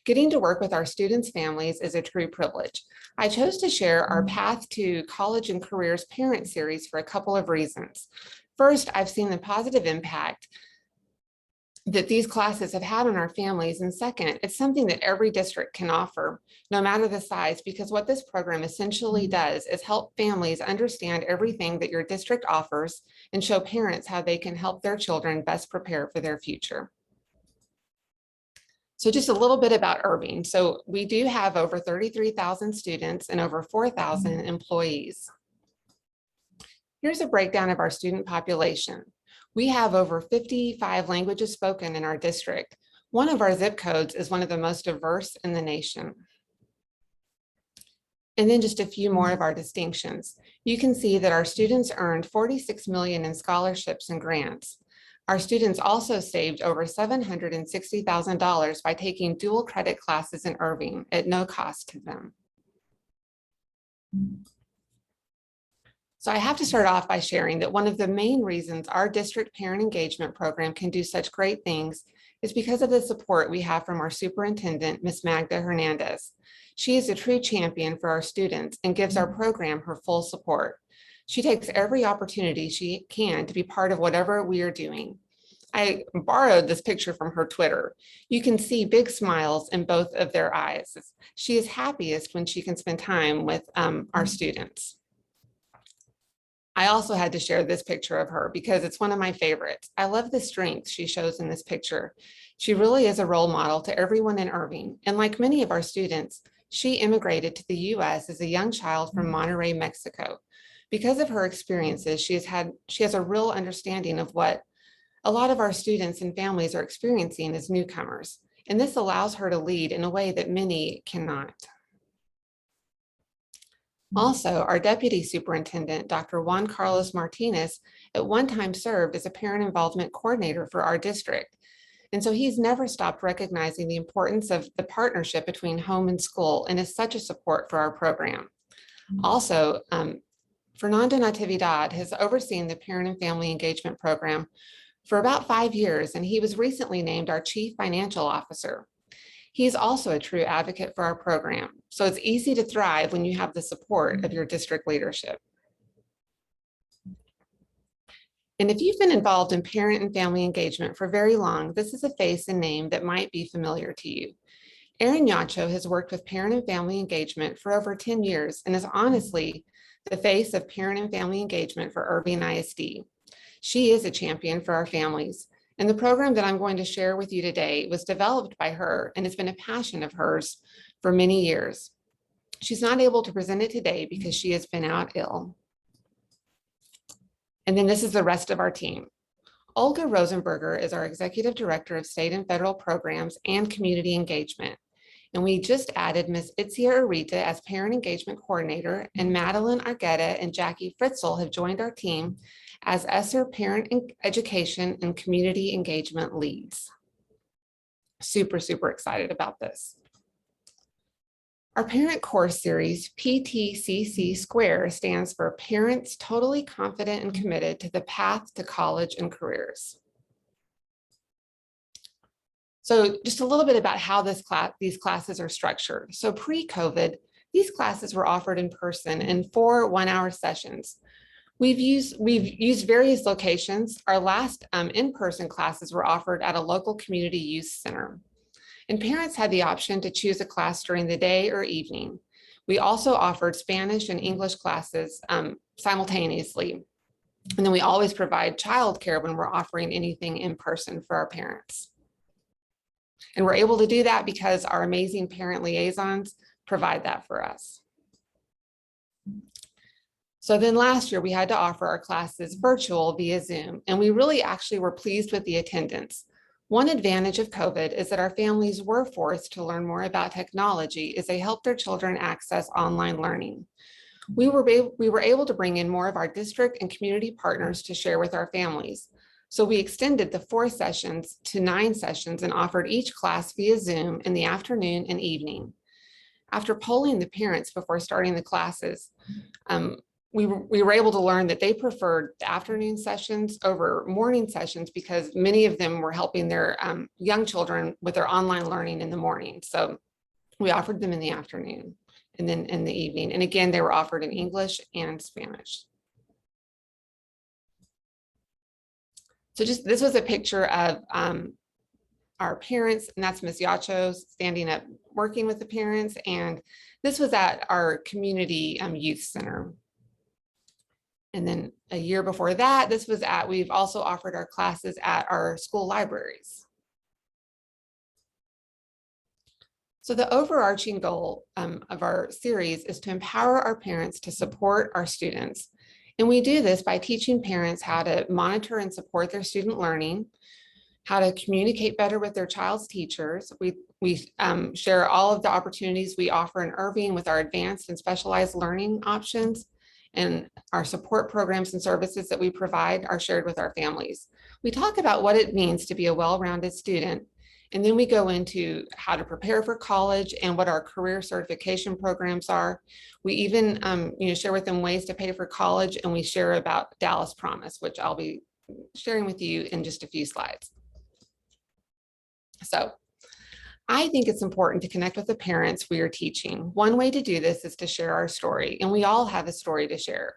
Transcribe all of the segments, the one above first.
Getting to work with our students' families is a true privilege. I chose to share our Path to College and Careers Parent Series for a couple of reasons. First, I've seen the positive impact that these classes have had on our families. And second, it's something that every district can offer, no matter the size, because what this program essentially does is help families understand everything that your district offers and show parents how they can help their children best prepare for their future. So just a little bit about Irving. So we do have over 33,000 students and over 4,000 employees. Here's a breakdown of our student population. We have over 55 languages spoken in our district. One of our zip codes is one of the most diverse in the nation. And then just a few more of our distinctions. You can see that our students earned $46 million in scholarships and grants. Our students also saved over $760,000 by taking dual credit classes in Irving at no cost to them. So I have to start off by sharing that one of the main reasons our district parent engagement program can do such great things is because of the support we have from our superintendent, Ms. Magda Hernandez. She is a true champion for our students and gives our program her full support. She takes every opportunity she can to be part of whatever we are doing. I borrowed this picture from her Twitter. You can see big smiles in both of their eyes. She is happiest when she can spend time with our students. I also had to share this picture of her because it's one of my favorites. I love the strength she shows in this picture. She really is a role model to everyone in Irving. And like many of our students, she immigrated to the US as a young child from Monterrey, Mexico. Because of her experiences, she has a real understanding of what a lot of our students and families are experiencing as newcomers. And this allows her to lead in a way that many cannot. Also, our deputy superintendent, Dr. Juan Martinez, at one time served as a parent involvement coordinator for our district. And so he's never stopped recognizing the importance of the partnership between home and school and is such a support for our program. Also, Fernando Natividad has overseen the parent and family engagement program for about 5 years, and he was recently named our chief financial officer. He's also a true advocate for our program, so it's easy to thrive when you have the support of your district leadership. And if you've been involved in parent and family engagement for very long, this is a face and name that might be familiar to you. Yancho has worked with parent and family engagement for over 10 years and is honestly the face of parent and family engagement for Irving ISD. She is a champion for our families. And the program that I'm going to share with you today was developed by her and has been a passion of hers for many years. She's not able to present it today because she has been out ill. And then this is the rest of our team. Olga Rosenberger is our Executive Director of State and Federal Programs and Community Engagement. And we just added Ms. Itzia Arita as Parent Engagement Coordinator, and Madeline Argueta and Jackie Fritzl have joined our team as ESSER Parent Education and Community Engagement Leads. Super, super excited about this. Our parent course series, PTCC Square, stands for Parents Totally Confident and Committed to the Path to College and Careers. So just a little bit about how these classes are structured. So pre-COVID, these classes were offered in person in 4 one-hour sessions. We've used various locations. Our last in-person classes were offered at a local community youth center. And parents had the option to choose a class during the day or evening. We also offered Spanish and English classes simultaneously. And then we always provide childcare when we're offering anything in person for our parents. And we're able to do that because our amazing parent liaisons provide that for us. So then last year we had to offer our classes virtual via Zoom, and we really actually were pleased with the attendance. One advantage of COVID is that our families were forced to learn more about technology as they helped their children access online learning. We were able to bring in more of our district and community partners to share with our families. So we extended the 4 sessions to 9 sessions and offered each class via Zoom in the afternoon and evening. After polling the parents before starting the classes, we were able to learn that they preferred the afternoon sessions over morning sessions because many of them were helping their young children with their online learning in the morning. So we offered them in the afternoon and then in the evening. And again, they were offered in English and Spanish. So just this was a picture of our parents, and that's Miss Yancho standing up working with the parents. And this was at our community youth center. And then a year before that, this was at, we've also offered our classes at our school libraries. So the overarching goal of our series is to empower our parents to support our students. And we do this by teaching parents how to monitor and support their student learning, how to communicate better with their child's teachers. We share all of the opportunities we offer in Irving with our advanced and specialized learning options, and our support programs and services that we provide are shared with our families. We talk about what it means to be a well-rounded student, and then we go into how to prepare for college and what our career certification programs are. We even share with them ways to pay for college, and we share about Dallas Promise, which I'll be sharing with you in just a few slides. So I think it's important to connect with the parents we are teaching. One way to do this is to share our story, and we all have a story to share.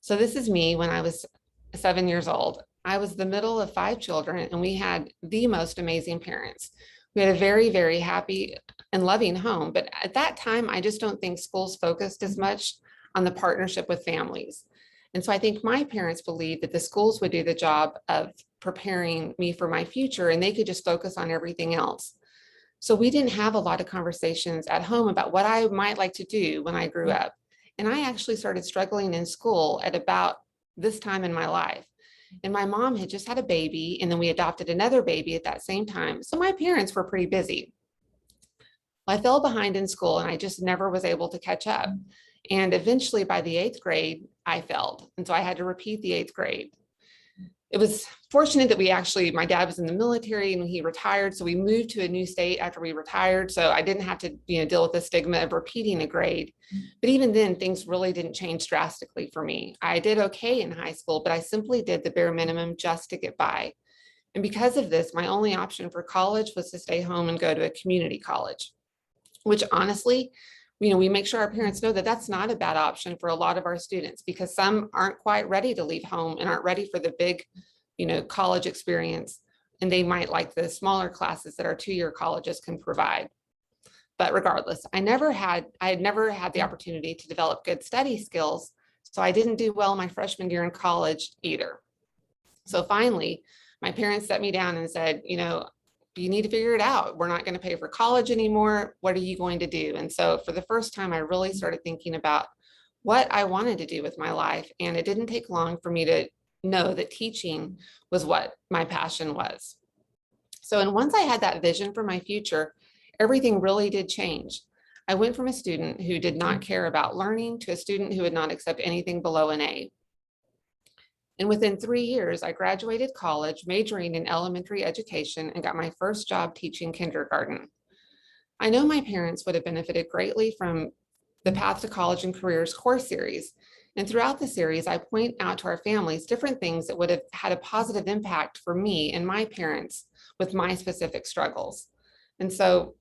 So this is me when I was 7 years old. I was the middle of 5 children, and we had the most amazing parents. We had a very, very happy and loving home, but at that time, I just don't think schools focused as much on the partnership with families. And so I think my parents believed that the schools would do the job of preparing me for my future, and they could just focus on everything else. So we didn't have a lot of conversations at home about what I might like to do when I grew up. And I actually started struggling in school at about this time in my life. And my mom had just had a baby, and then we adopted another baby at that same time. So my parents were pretty busy. I fell behind in school, and I just never was able to catch up. And eventually by the 8th grade, I failed. And so I had to repeat the 8th grade. It was fortunate that my dad was in the military and he retired. So we moved to a new state after we retired. So I didn't have to deal with the stigma of repeating a grade. But even then, things really didn't change drastically for me. I did okay in high school, but I simply did the bare minimum just to get by. And because of this, my only option for college was to stay home and go to a community college, which honestly, we make sure our parents know that that's not a bad option for a lot of our students, because some aren't quite ready to leave home and aren't ready for the big, college experience. And they might like the smaller classes that our 2-year colleges can provide. But regardless, I had never had the opportunity to develop good study skills. So I didn't do well my freshman year in college either. So finally, my parents set me down and said, you need to figure it out. We're not going to pay for college anymore. What are you going to do? And so for the first time, I really started thinking about what I wanted to do with my life. And it didn't take long for me to know that teaching was what my passion was. So, and once I had that vision for my future, everything really did change. I went from a student who did not care about learning to a student who would not accept anything below an A. And within 3 years, I graduated college, majoring in elementary education, and got my first job teaching kindergarten. I know my parents would have benefited greatly from the Path to College and Careers course series. And throughout the series, I point out to our families different things that would have had a positive impact for me and my parents with my specific struggles. And so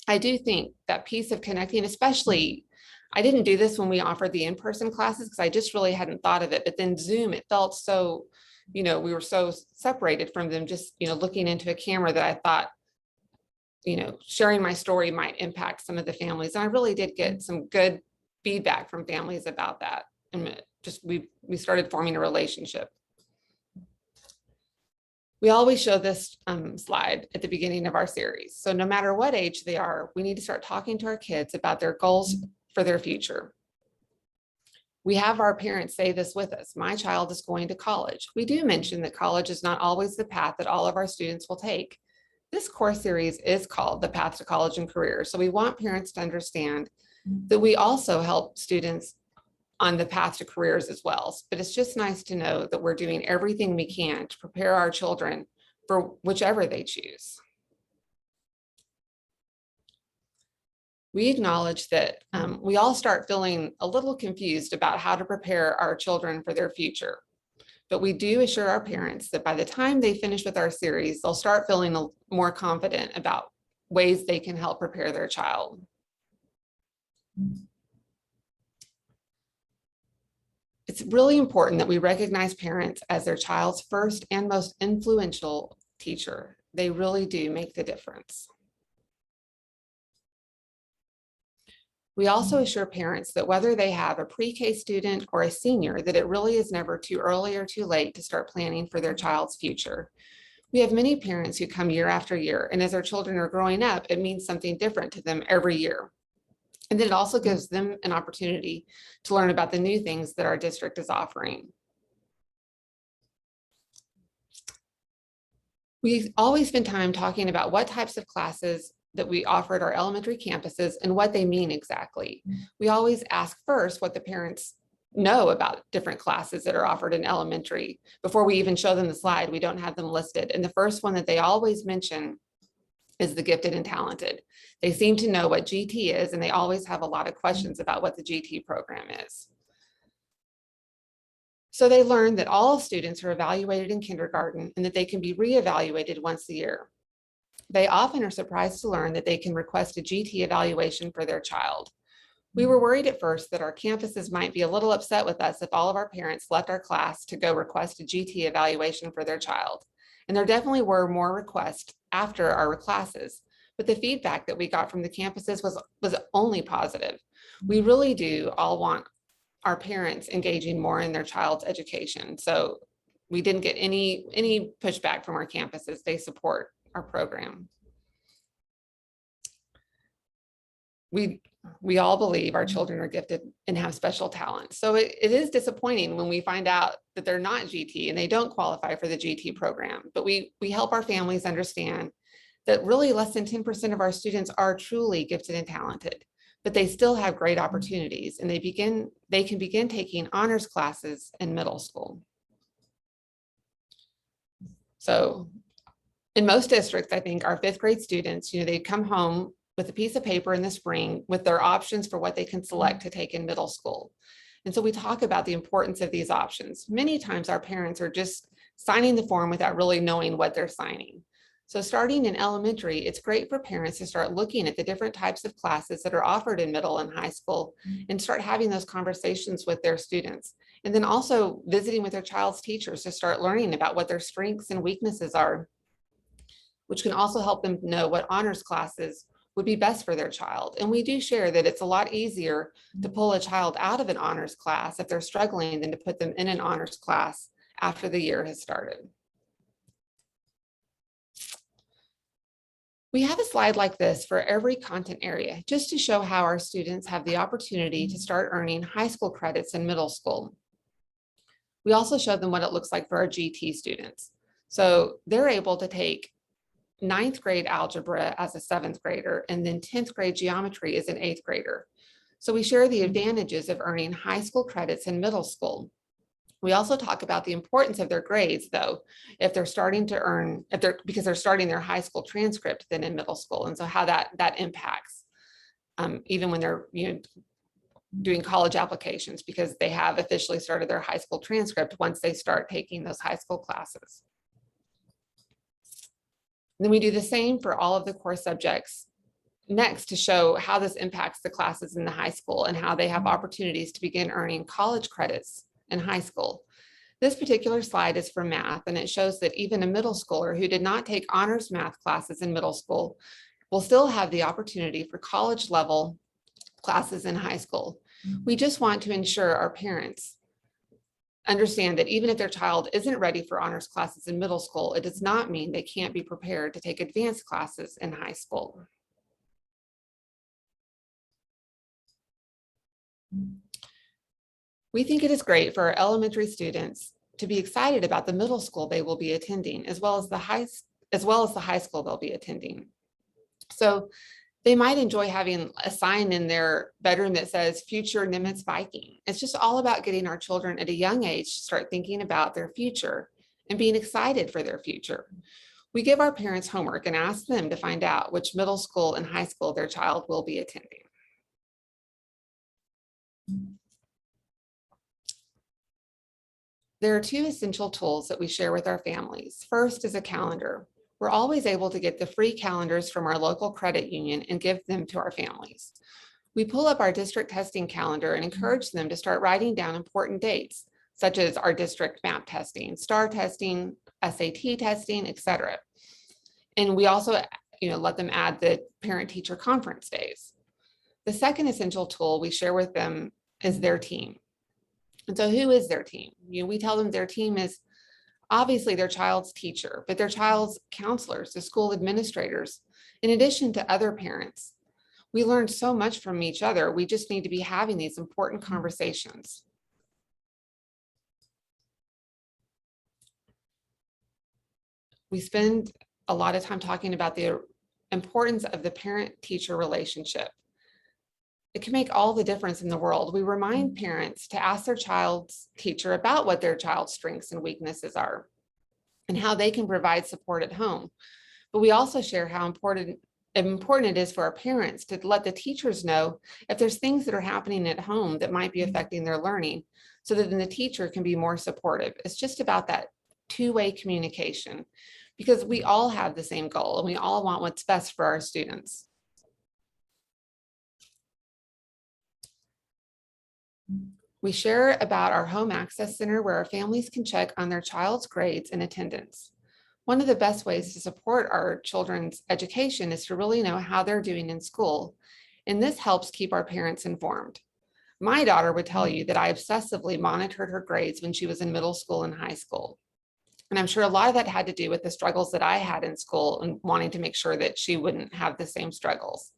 I do think that piece of connecting, especially, I didn't do this when we offered the in-person classes because I just really hadn't thought of it. But then Zoom, it felt so, we were so separated from them, just, looking into a camera, that I thought, sharing my story might impact some of the families. And I really did get some good feedback from families about that. And just, we started forming a relationship. We always show this slide at the beginning of our series. So no matter what age they are, we need to start talking to our kids about their goals for their future. We have our parents say this with us: my child is going to college. We do mention that college is not always the path that all of our students will take. This course series is called the Path to College and Careers. So we want parents to understand that we also help students on the path to careers as well. But it's just nice to know that we're doing everything we can to prepare our children for whichever they choose. We acknowledge that we all start feeling a little confused about how to prepare our children for their future. But we do assure our parents that by the time they finish with our series, they'll start feeling more confident about ways they can help prepare their child. It's really important that we recognize parents as their child's first and most influential teacher. They really do make the difference. We also assure parents that whether they have a pre-K student or a senior, that it really is never too early or too late to start planning for their child's future. We have many parents who come year after year, and as their children are growing up, it means something different to them every year. And then it also gives them an opportunity to learn about the new things that our district is offering. We always spend time talking about what types of classes that we offer at our elementary campuses and what they mean exactly. We always ask first what the parents know about different classes that are offered in elementary. Before we even show them the slide, we don't have them listed. And the first one that they always mention is the gifted and talented. They seem to know what GT is, and they always have a lot of questions about what the GT program is. So they learn that all students are evaluated in kindergarten and that they can be reevaluated once a year. They often are surprised to learn that they can request a GT evaluation for their child. We were worried at first that our campuses might be a little upset with us if all of our parents left our class to go request a GT evaluation for their child. And there definitely were more requests after our classes, but the feedback that we got from the campuses was only positive. We really do all want our parents engaging more in their child's education. So we didn't get any pushback from our campuses. They support our program. We all believe our children are gifted and have special talents. So it is disappointing when we find out that they're not GT and they don't qualify for the GT program. But we help our families understand that really less than 10% of our students are truly gifted and talented, but they still have great opportunities, and they can begin taking honors classes in middle school. So in most districts, I think our fifth grade students, they come home with a piece of paper in the spring with their options for what they can select to take in middle school. And so we talk about the importance of these options. Many times our parents are just signing the form without really knowing what they're signing. So starting in elementary, it's great for parents to start looking at the different types of classes that are offered in middle and high school and start having those conversations with their students. And then also visiting with their child's teachers to start learning about what their strengths and weaknesses are, which can also help them know what honors classes would be best for their child. And we do share that it's a lot easier to pull a child out of an honors class if they're struggling than to put them in an honors class after the year has started. We have a slide like this for every content area, just to show how our students have the opportunity to start earning high school credits in middle school. We also show them what it looks like for our GT students. So they're able to take 9th grade algebra as a 7th grader, and then 10th grade geometry as an 8th grader. So we share the advantages of earning high school credits in middle school. We also talk about the importance of their grades, though, if they're starting to earn, because they're starting their high school transcript then in middle school, and so how that impacts even when they're doing college applications, because they have officially started their high school transcript once they start taking those high school classes. And then we do the same for all of the core subjects next to show how this impacts the classes in the high school and how they have opportunities to begin earning college credits in high school. This particular slide is for math, and it shows that even a middle schooler who did not take honors math classes in middle school will still have the opportunity for college level classes in high school. We just want to ensure our parents understand that even if their child isn't ready for honors classes in middle school, it does not mean they can't be prepared to take advanced classes in high school. We think it is great for our elementary students to be excited about the middle school they will be attending, as well as the high school they'll be attending. So they might enjoy having a sign in their bedroom that says future Nimitz Viking. It's just all about getting our children at a young age to start thinking about their future and being excited for their future. We give our parents homework and ask them to find out which middle school and high school their child will be attending. There are two essential tools that we share with our families. First is a calendar. We're always able to get the free calendars from our local credit union and give them to our families. We pull up our district testing calendar and encourage them to start writing down important dates, such as our district map testing, STAR testing, SAT testing, etc. And we also, let them add the parent-teacher conference days. The second essential tool we share with them is their team. And so who is their team? We tell them their team is obviously their child's teacher, but their child's counselors, the school administrators, in addition to other parents. We learn so much from each other. We just need to be having these important conversations. We spend a lot of time talking about the importance of the parent-teacher relationship. It can make all the difference in the world. We remind parents to ask their child's teacher about what their child's strengths and weaknesses are and how they can provide support at home. But we also share how important it is for our parents to let the teachers know if there's things that are happening at home that might be affecting their learning, so that then the teacher can be more supportive. It's just about that two-way communication, because we all have the same goal and we all want what's best for our students. We share about our home access center where our families can check on their child's grades and attendance. One of the best ways to support our children's education is to really know how they're doing in school. And this helps keep our parents informed. My daughter would tell you that I obsessively monitored her grades when she was in middle school and high school. And I'm sure a lot of that had to do with the struggles that I had in school and wanting to make sure that she wouldn't have the same struggles.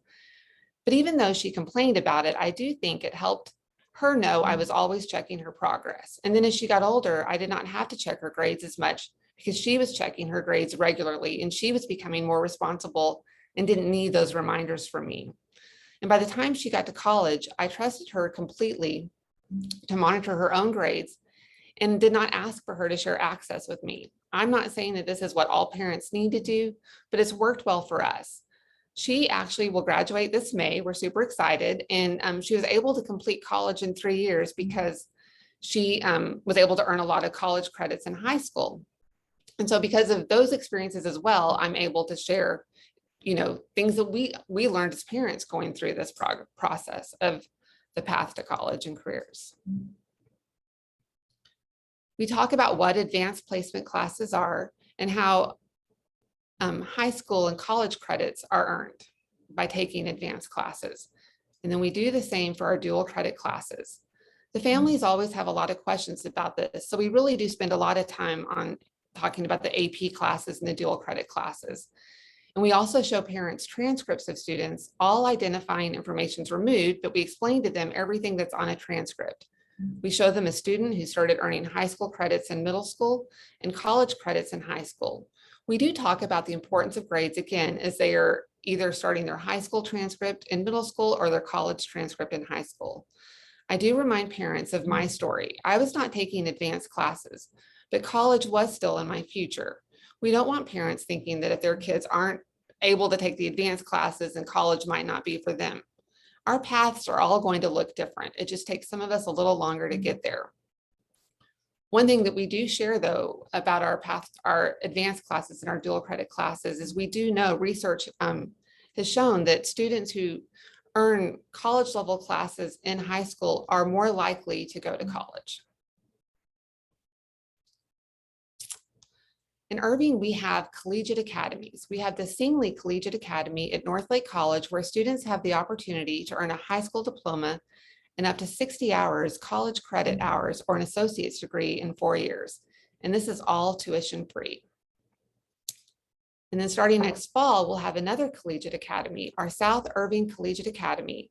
But even though she complained about it, I do think it helped her know I was always checking her progress. And then as she got older, I did not have to check her grades as much because she was checking her grades regularly and she was becoming more responsible and didn't need those reminders from me. And by the time she got to college, I trusted her completely to monitor her own grades and did not ask for her to share access with me. I'm not saying that this is what all parents need to do, but it's worked well for us. She actually will graduate this May. We're super excited. And she was able to complete college in 3 years because she was able to earn a lot of college credits in high school. And so because of those experiences as well, I'm able to share, things that we learned as parents going through this process of the path to college and careers. We talk about what advanced placement classes are and how high school and college credits are earned by taking advanced classes. And then we do the same for our dual credit classes. The families always have a lot of questions about this. So we really do spend a lot of time on talking about the AP classes and the dual credit classes. And we also show parents transcripts of students, all identifying information's removed, but we explain to them everything that's on a transcript. We show them a student who started earning high school credits in middle school and college credits in high school. We do talk about the importance of grades again, as they are either starting their high school transcript in middle school or their college transcript in high school. I do remind parents of my story. I was not taking advanced classes, but college was still in my future. We don't want parents thinking that if their kids aren't able to take the advanced classes and college might not be for them. Our paths are all going to look different. It just takes some of us a little longer to get there. One thing that we do share, though, about our advanced classes and our dual credit classes is we do know research has shown that students who earn college level classes in high school are more likely to go to college. In Irving, we have collegiate academies. We have the Singley Collegiate Academy at Northlake College, where students have the opportunity to earn a high school diploma and up to 60 hours college credit hours or an associate's degree in 4 years. And this is all tuition free. And then starting next fall, we'll have another collegiate academy, our South Irving Collegiate Academy.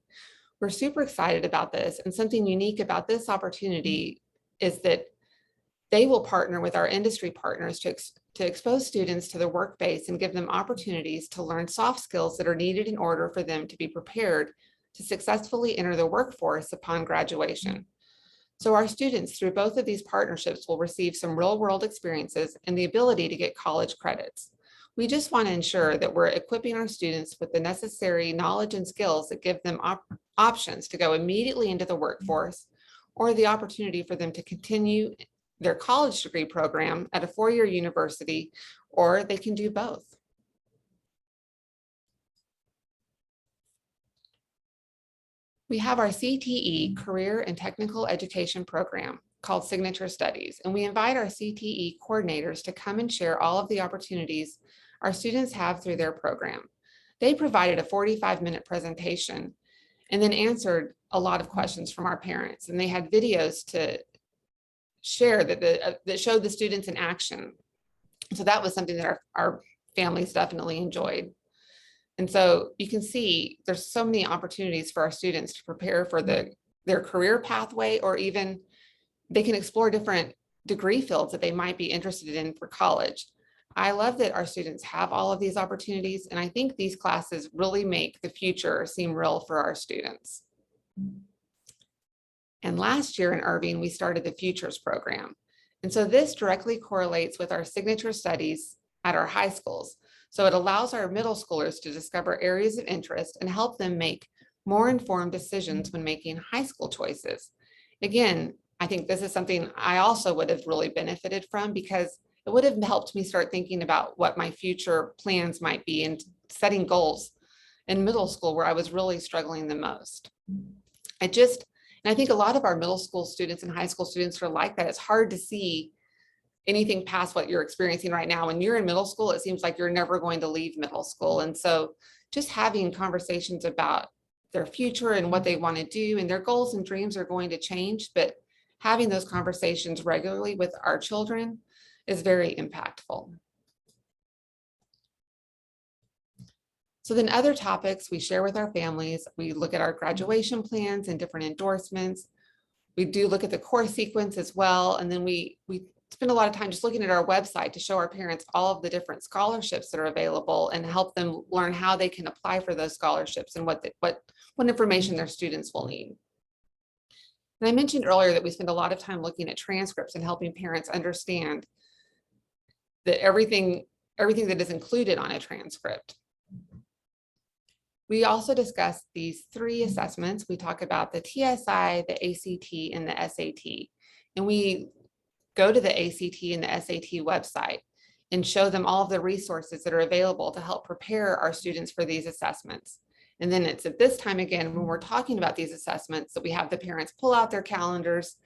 We're super excited about this. And something unique about this opportunity is that they will partner with our industry partners to expose students to the work base and give them opportunities to learn soft skills that are needed in order for them to be prepared to successfully enter the workforce upon graduation. So our students, through both of these partnerships, will receive some real-world experiences and the ability to get college credits. We just want to ensure that we're equipping our students with the necessary knowledge and skills that give them options to go immediately into the workforce, or the opportunity for them to continue their college degree program at a four-year university, or they can do both. We have our CTE, Career and Technical Education Program, called Signature Studies, and we invite our CTE coordinators to come and share all of the opportunities our students have through their program. They provided a 45-minute presentation and then answered a lot of questions from our parents, and they had videos to share that showed the students in action. So that was something that our families definitely enjoyed. And so you can see there's so many opportunities for our students to prepare for their career pathway, or even they can explore different degree fields that they might be interested in for college. I love that our students have all of these opportunities, and I think these classes really make the future seem real for our students. And last year in Irving, we started the Futures program. And so this directly correlates with our signature studies at our high schools. So it allows our middle schoolers to discover areas of interest and help them make more informed decisions when making high school choices. Again, I think this is something I also would have really benefited from, because it would have helped me start thinking about what my future plans might be and setting goals in middle school, where I was really struggling the most. And I think a lot of our middle school students and high school students are like that. It's hard to see anything past what you're experiencing right now. When you're in middle school, it seems like you're never going to leave middle school. And so just having conversations about their future and what they want to do, and their goals and dreams are going to change, but having those conversations regularly with our children is very impactful. So then other topics we share with our families, we look at our graduation plans and different endorsements. We do look at the course sequence as well. And then we spend a lot of time just looking at our website to show our parents all of the different scholarships that are available and help them learn how they can apply for those scholarships and what information their students will need. And I mentioned earlier that we spend a lot of time looking at transcripts and helping parents understand that everything that is included on a transcript. We also discuss these three assessments. We talk about the TSI, the ACT, and the SAT. And we go to the ACT and the SAT website and show them all of the resources that are available to help prepare our students for these assessments. And then it's at this time again, when we're talking about these assessments, that we have the parents pull out their calendars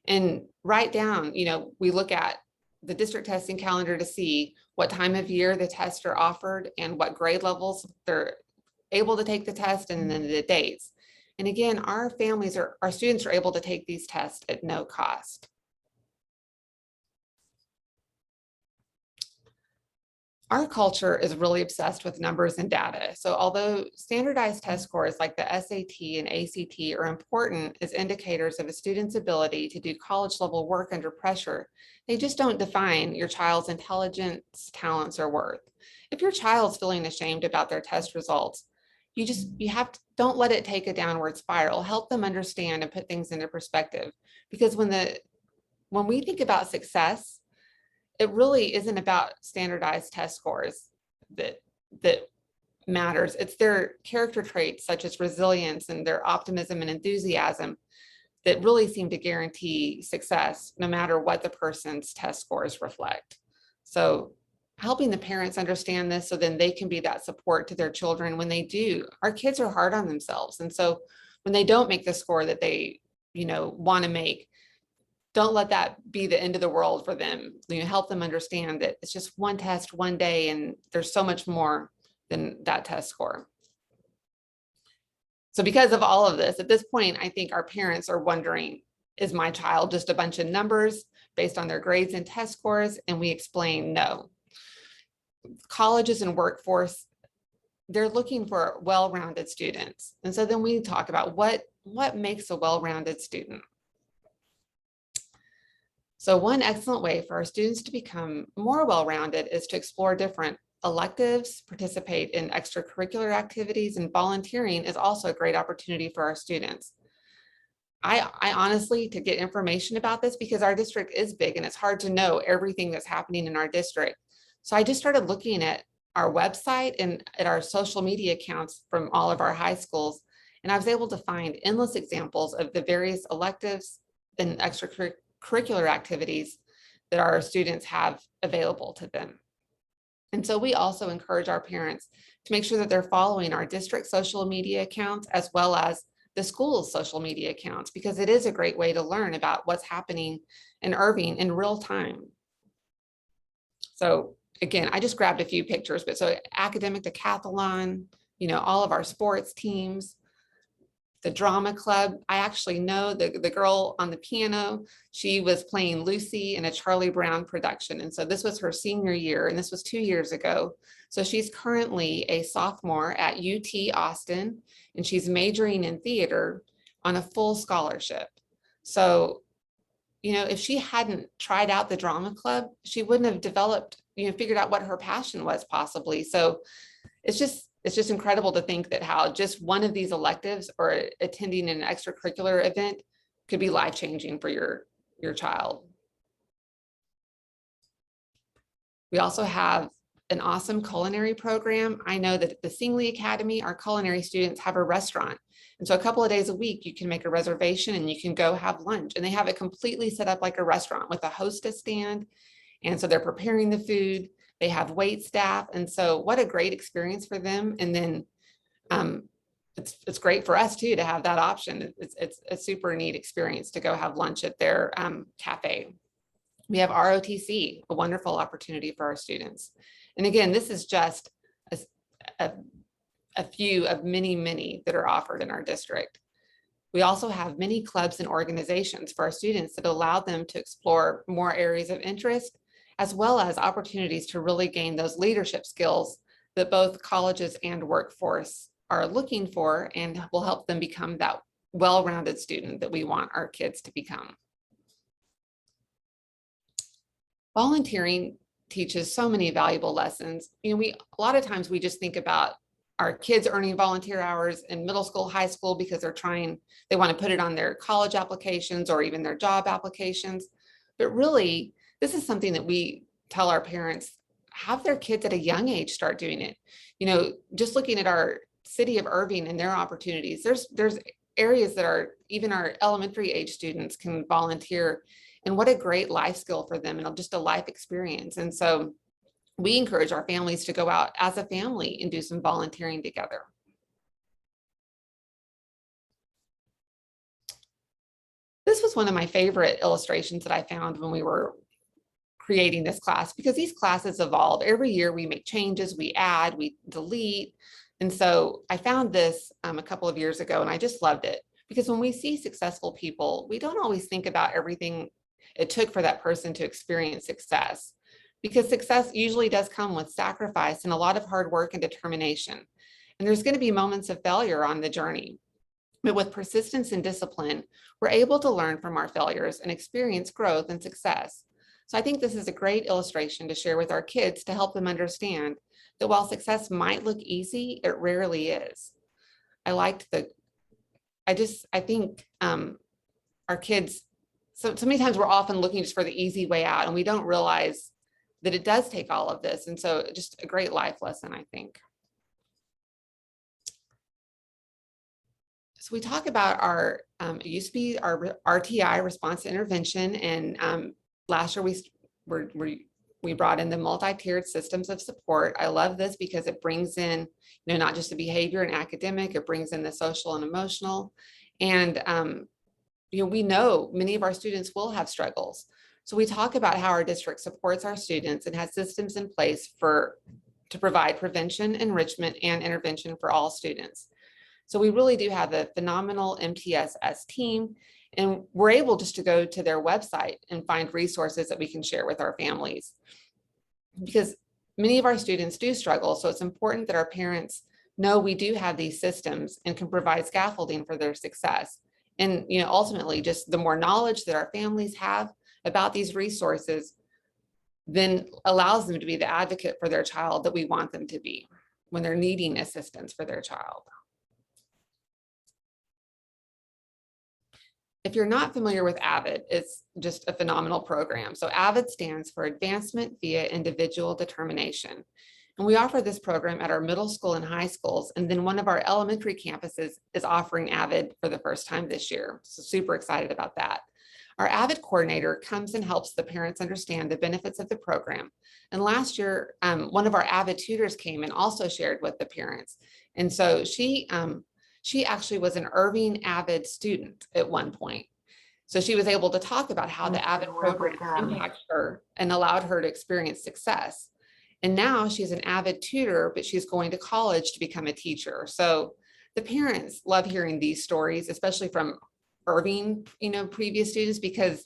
and write down, we look at the district testing calendar to see what time of year the tests are offered and what grade levels they're able to take the test, and then the dates. And again, our students are able to take these tests at no cost. Our culture is really obsessed with numbers and data. So although standardized test scores like the SAT and ACT are important as indicators of a student's ability to do college level work under pressure, they just don't define your child's intelligence, talents, or worth. If your child's feeling ashamed about their test results, don't let it take a downward spiral. Help them understand and put things into perspective. Because when we think about success, it really isn't about standardized test scores that matters. It's their character traits such as resilience and their optimism and enthusiasm that really seem to guarantee success, no matter what the person's test scores reflect. So helping the parents understand this so then they can be that support to their children when they do. Our kids are hard on themselves. And so when they don't make the score that they, want to make, don't let that be the end of the world for them. Help them understand that it's just one test, one day, and there's so much more than that test score. So because of all of this, at this point, I think our parents are wondering, is my child just a bunch of numbers based on their grades and test scores? And we explain no. Colleges and workforce, they're looking for well-rounded students. And so then we talk about what makes a well-rounded student. So one excellent way for our students to become more well-rounded is to explore different electives, participate in extracurricular activities, and volunteering is also a great opportunity for our students. I honestly, to get information about this, because our district is big and it's hard to know everything that's happening in our district. So I just started looking at our website and at our social media accounts from all of our high schools. And I was able to find endless examples of the various electives and extracurricular activities that our students have available to them. And so we also encourage our parents to make sure that they're following our district social media accounts as well as the school's social media accounts, because it is a great way to learn about what's happening in Irving in real time. So again, I just grabbed a few pictures, but so academic decathlon, all of our sports teams, the drama club. I actually know the girl on the piano, she was playing Lucy in a Charlie Brown production. And so this was her senior year, and this was 2 years ago. So she's currently a sophomore at UT Austin, and she's majoring in theater on a full scholarship. So, if she hadn't tried out the drama club, she wouldn't have developed, figured out what her passion was possibly. So it's just incredible to think that how just one of these electives or attending an extracurricular event could be life-changing for your child. We also have an awesome culinary program. I know that at the Singley Academy, our culinary students have a restaurant. And so a couple of days a week, you can make a reservation and you can go have lunch. And they have it completely set up like a restaurant with a hostess stand. And so they're preparing the food. They have wait staff. And so what a great experience for them. And then it's great for us too to have that option. It's a super neat experience to go have lunch at their cafe. We have ROTC, a wonderful opportunity for our students. And again, this is just a few of many that are offered in our district. We also have many clubs and organizations for our students that allow them to explore more areas of interest, as well as opportunities to really gain those leadership skills that both colleges and workforce are looking for and will help them become that well-rounded student that we want our kids to become. Volunteering teaches so many valuable lessons. A lot of times we just think about our kids earning volunteer hours in middle school, high school, because they want to put it on their college applications or even their job applications. But really, this is something that we tell our parents, have their kids at a young age start doing it. Just looking at our city of Irving and their opportunities, there's areas that are even our elementary age students can volunteer. And what a great life skill for them and just a life experience. And so we encourage our families to go out as a family and do some volunteering together. This was one of my favorite illustrations that I found when we were creating this class, because these classes evolve. Every year we make changes, we add, we delete. And so I found this a couple of years ago and I just loved it, because when we see successful people, we don't always think about everything it took for that person to experience success, because success usually does come with sacrifice and a lot of hard work and determination. And there's going to be moments of failure on the journey. But with persistence and discipline, we're able to learn from our failures and experience growth and success. So I think this is a great illustration to share with our kids to help them understand that while success might look easy, it rarely is. I think our kids, so many times we're often looking just for the easy way out, and we don't realize that it does take all of this. And so just a great life lesson, I think. So we talk about our, it used to be our RTI, response to intervention. And last year we brought in the multi-tiered systems of support. I love this because it brings in, not just the behavior and academic, it brings in the social and emotional. And we know many of our students will have struggles. So we talk about how our district supports our students and has systems in place to provide prevention, enrichment, and intervention for all students. So we really do have a phenomenal MTSS team, and we're able just to go to their website and find resources that we can share with our families, because many of our students do struggle. So it's important that our parents know we do have these systems and can provide scaffolding for their success. And ultimately, just the more knowledge that our families have about these resources then allows them to be the advocate for their child that we want them to be when they're needing assistance for their child. If you're not familiar with Avid, it's just a phenomenal program. So Avid stands for Advancement via Individual Determination. And we offer this program at our middle school and high schools. And then one of our elementary campuses is offering Avid for the first time this year. So super excited about that. Our Avid coordinator comes and helps the parents understand the benefits of the program. And last year, one of our Avid tutors came and also shared with the parents. And so she actually was an Irving Avid student at one point. So she was able to talk about how the Avid program impacted her and allowed her to experience success. And now she's an Avid tutor, but she's going to college to become a teacher. So the parents love hearing these stories, especially from Irving, previous students, because,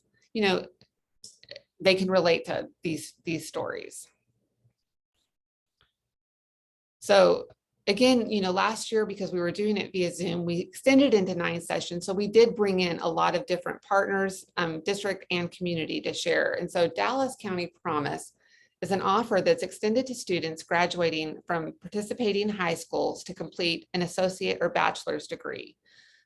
they can relate to these stories. So again, last year, because we were doing it via Zoom, we extended into 9 sessions. So we did bring in a lot of different partners, district and community to share. And so Dallas County Promise is an offer that's extended to students graduating from participating high schools to complete an associate or bachelor's degree.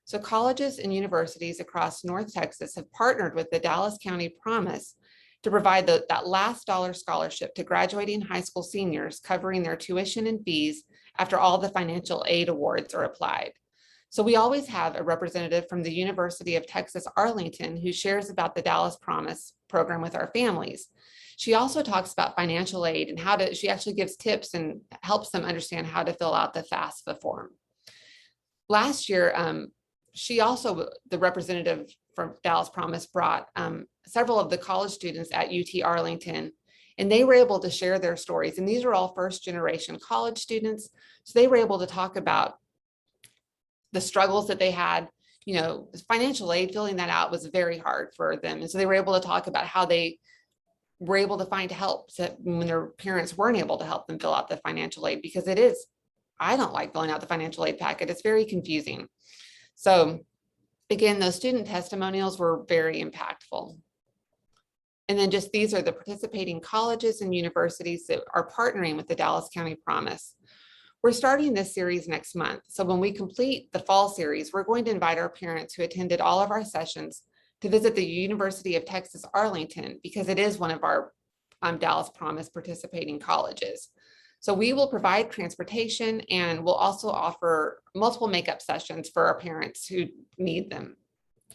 So colleges and universities across North Texas have partnered with the Dallas County Promise to provide that last dollar scholarship to graduating high school seniors, covering their tuition and fees after all the financial aid awards are applied. So we always have a representative from the University of Texas, Arlington, who shares about the Dallas Promise program with our families. She also talks about financial aid and she actually gives tips and helps them understand how to fill out the FAFSA form. Last year, the representative from Dallas Promise brought several of the college students at UT Arlington, and they were able to share their stories. And these are all first-generation college students. So they were able to talk about the struggles that they had. Financial aid, filling that out was very hard for them. And so they were able to talk about how they were able to find help when their parents weren't able to help them fill out the financial aid, because I don't like filling out the financial aid packet. It's very confusing. So again, those student testimonials were very impactful. And then these are the participating colleges and universities that are partnering with the Dallas County Promise. We're starting this series next month. So when we complete the fall series, we're going to invite our parents who attended all of our sessions to visit the University of Texas, Arlington, because it is one of our Dallas Promise participating colleges. So we will provide transportation, and we'll also offer multiple makeup sessions for our parents who need them.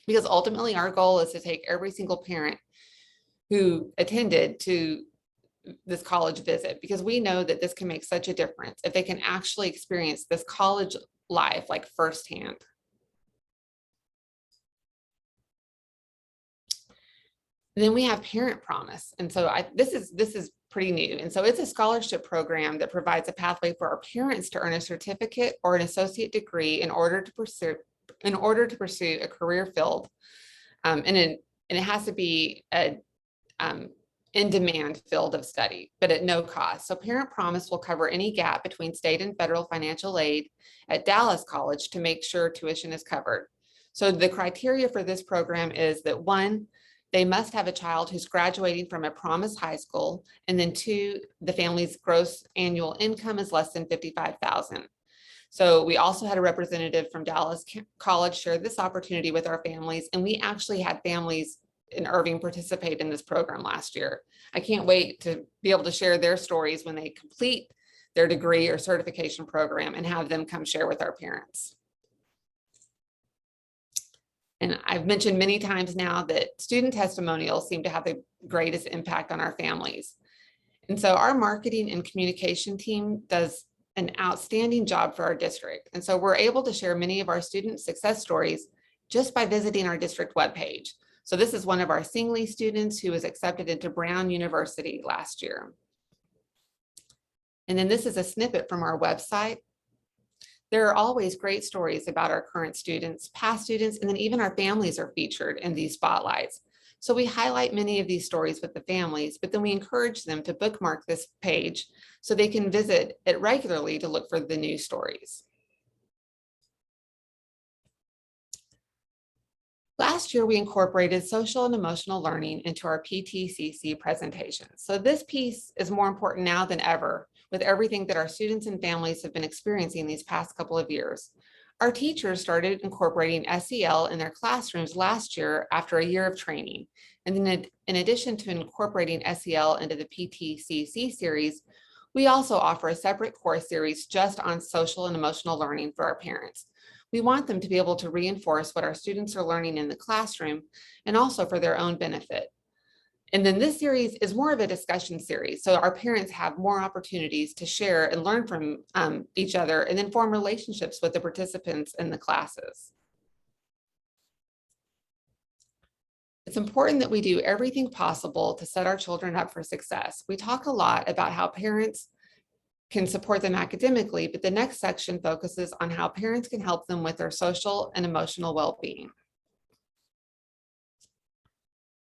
Because ultimately our goal is to take every single parent who attended to this college visit, because we know that this can make such a difference if they can actually experience this college life like firsthand. And then we have Parent Promise. And so this is pretty new. And so it's a scholarship program that provides a pathway for our parents to earn a certificate or an associate degree in order to pursue a career field. And it has to be a in-demand field of study, but at no cost. So Parent Promise will cover any gap between state and federal financial aid at Dallas College to make sure tuition is covered. So the criteria for this program is that 1, they must have a child who's graduating from a Promise high school, and then 2, the family's gross annual income is less than $55,000. So we also had a representative from Dallas College share this opportunity with our families, and we actually had families in Irving participate in this program last year. I can't wait to be able to share their stories when they complete their degree or certification program and have them come share with our parents. And I've mentioned many times now that student testimonials seem to have the greatest impact on our families. And so our marketing and communication team does an outstanding job for our district. And so we're able to share many of our student success stories just by visiting our district webpage. So this is one of our Singley students who was accepted into Brown University last year. And then this is a snippet from our website. There are always great stories about our current students, past students, and then even our families are featured in these spotlights. So we highlight many of these stories with the families, but then we encourage them to bookmark this page so they can visit it regularly to look for the new stories. Last year, we incorporated social and emotional learning into our PTCC presentations. So this piece is more important now than ever with everything that our students and families have been experiencing these past couple of years. Our teachers started incorporating SEL in their classrooms last year after a year of training. And then in addition to incorporating SEL into the PTCC series, we also offer a separate course series just on social and emotional learning for our parents. We want them to be able to reinforce what our students are learning in the classroom and also for their own benefit. And then this series is more of a discussion series. So our parents have more opportunities to share and learn from each other and then form relationships with the participants in the classes. It's important that we do everything possible to set our children up for success. We talk a lot about how parents can support them academically, but the next section focuses on how parents can help them with their social and emotional well-being.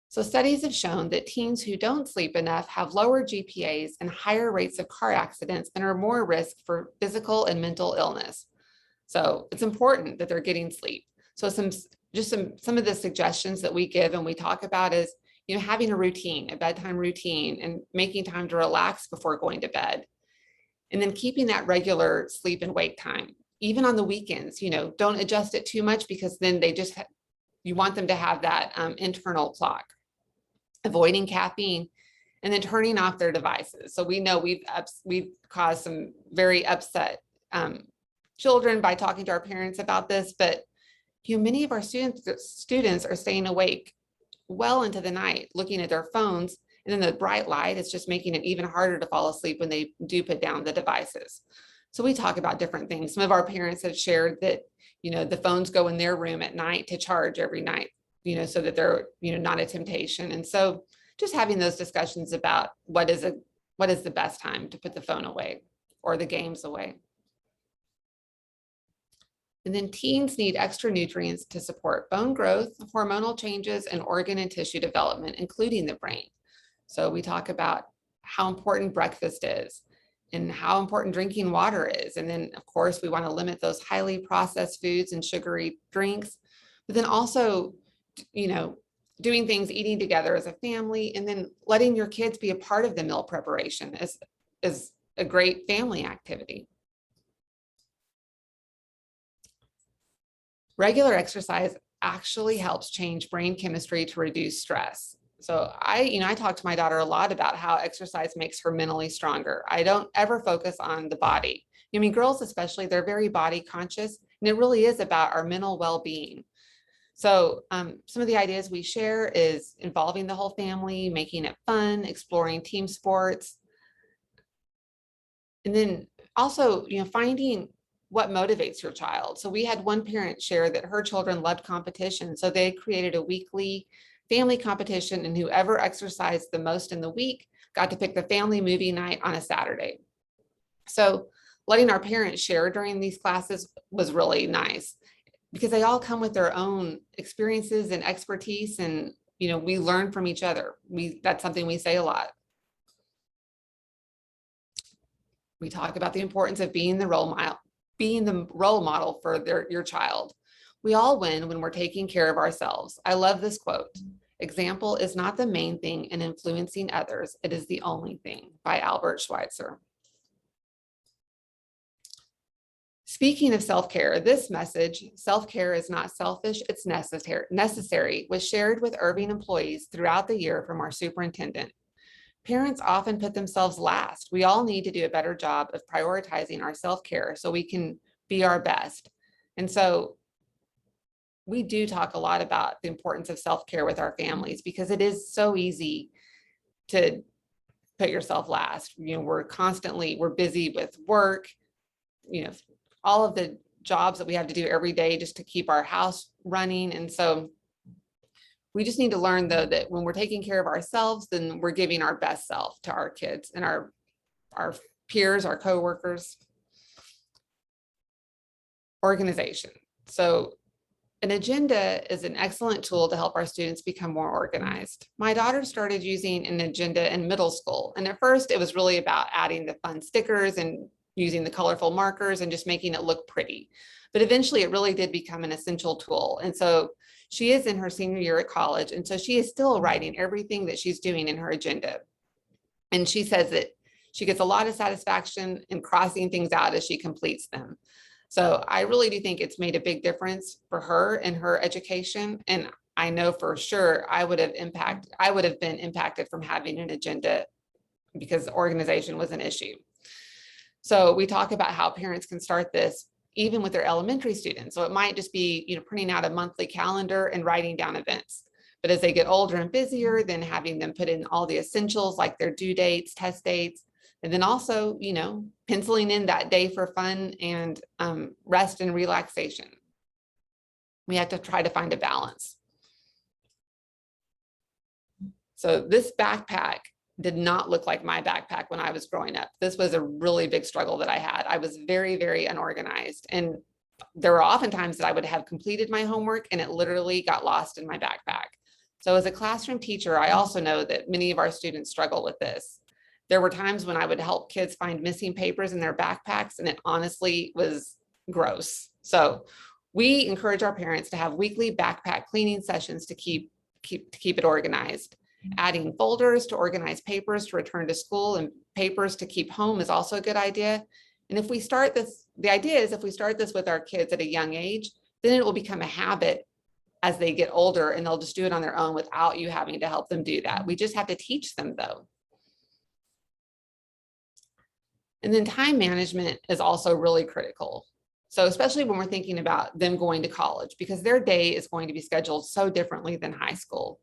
So studies have shown that teens who don't sleep enough have lower GPAs and higher rates of car accidents and are more risk for physical and mental illness. So it's important that they're getting sleep. So some of the suggestions that we give and we talk about is, having a routine, a bedtime routine, and making time to relax before going to bed. And then keeping that regular sleep and wake time, even on the weekends. Don't adjust it too much because then you want them to have that internal clock. Avoiding caffeine, and then turning off their devices. So we know we've caused some very upset children by talking to our parents about this, but many of our students are staying awake well into the night, looking at their phones, and then the bright light is just making it even harder to fall asleep when they do put down the devices. So we talk about different things. Some of our parents have shared that, the phones go in their room at night to charge every night, so that they're, not a temptation. And so just having those discussions about what is the best time to put the phone away or the games away. And then teens need extra nutrients to support bone growth, hormonal changes, and organ and tissue development, including the brain. So we talk about how important breakfast is and how important drinking water is. And then, of course, we want to limit those highly processed foods and sugary drinks, but then also, doing things, eating together as a family, and then letting your kids be a part of the meal preparation is a great family activity. Regular exercise actually helps change brain chemistry to reduce stress. So I talk to my daughter a lot about how exercise makes her mentally stronger. I don't ever focus on the body. Girls especially, they're very body conscious, and it really is about our mental well-being. So some of the ideas we share is involving the whole family, making it fun, exploring team sports. And then also, finding what motivates your child. So we had one parent share that her children loved competition. So they created a weekly family competition, and whoever exercised the most in the week got to pick the family movie night on a Saturday. So letting our parents share during these classes was really nice, because they all come with their own experiences and expertise, and we learn from each other. That's something we say a lot. We talk about the importance of being the role model for your child. We all win when we're taking care of ourselves. I love this quote. Example is not the main thing in influencing others. It is the only thing, by Albert Schweitzer. Speaking of self-care, this message, self-care is not selfish, it's necessary, was shared with Irving employees throughout the year from our superintendent. Parents often put themselves last. We all need to do a better job of prioritizing our self-care so we can be our best. And so we do talk a lot about the importance of self-care with our families, because it is so easy to put yourself last. We're busy with work, all of the jobs that we have to do every day just to keep our house running. And so we just need to learn, though, that when we're taking care of ourselves, then we're giving our best self to our kids and our peers, our coworkers. Organization. So an agenda is an excellent tool to help our students become more organized. My daughter started using an agenda in middle school. And at first it was really about adding the fun stickers and using the colorful markers and just making it look pretty. But eventually it really did become an essential tool. And so she is in her senior year at college. And so she is still writing everything that she's doing in her agenda. And she says that she gets a lot of satisfaction in crossing things out as she completes them. So I really do think it's made a big difference for her in her education. And I know for sure I would have been impacted from having an agenda, because organization was an issue. So we talk about how parents can start this even with their elementary students. So it might just be, printing out a monthly calendar and writing down events. But as they get older and busier, then having them put in all the essentials like their due dates, test dates, and then also, penciling in that day for fun and rest and relaxation. We have to try to find a balance. So this backpack did not look like my backpack when I was growing up. This was a really big struggle that I had. I was very, very unorganized. And there were often times that I would have completed my homework and it literally got lost in my backpack. So as a classroom teacher, I also know that many of our students struggle with this. There were times when I would help kids find missing papers in their backpacks, and it honestly was gross. So we encourage our parents to have weekly backpack cleaning sessions to keep it organized. Adding folders to organize papers to return to school and papers to keep home is also a good idea. And if we start this, the idea is if we start this with our kids at a young age, then it will become a habit as they get older, and they'll just do it on their own without you having to help them do that. We just have to teach them though. And then time management is also really critical. So especially when we're thinking about them going to college, because their day is going to be scheduled so differently than high school.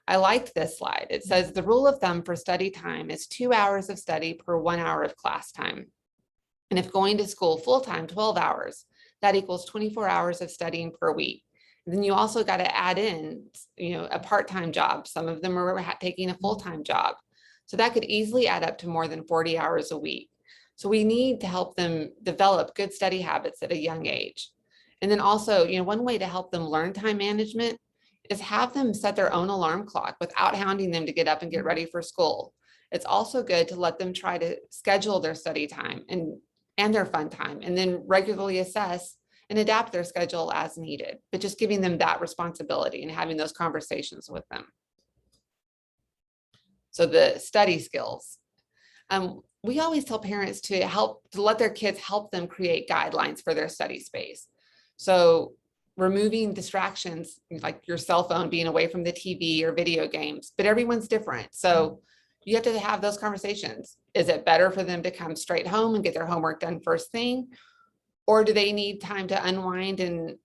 I liked this slide. It says the rule of thumb for study time is 2 hours of study per 1 hour of class time. And if going to school full-time, 12 hours, that equals 24 hours of studying per week. And then you also got to add in, a part-time job. Some of them are taking a full-time job. So that could easily add up to more than 40 hours a week. So we need to help them develop good study habits at a young age. And then also, one way to help them learn time management is have them set their own alarm clock without hounding them to get up and get ready for school. It's also good to let them try to schedule their study time and their fun time, and then regularly assess and adapt their schedule as needed, but just giving them that responsibility and having those conversations with them. So the study skills. We always tell parents to let their kids help them create guidelines for their study space. So removing distractions like your cell phone, being away from the TV or video games, but everyone's different. So you have to have those conversations. Is it better for them to come straight home and get their homework done first thing? Or do they need time to unwind and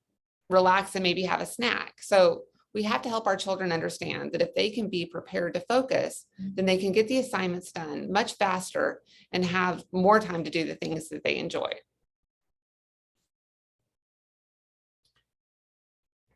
relax and maybe have a snack? So we have to help our children understand that if they can be prepared to focus, then they can get the assignments done much faster and have more time to do the things that they enjoy.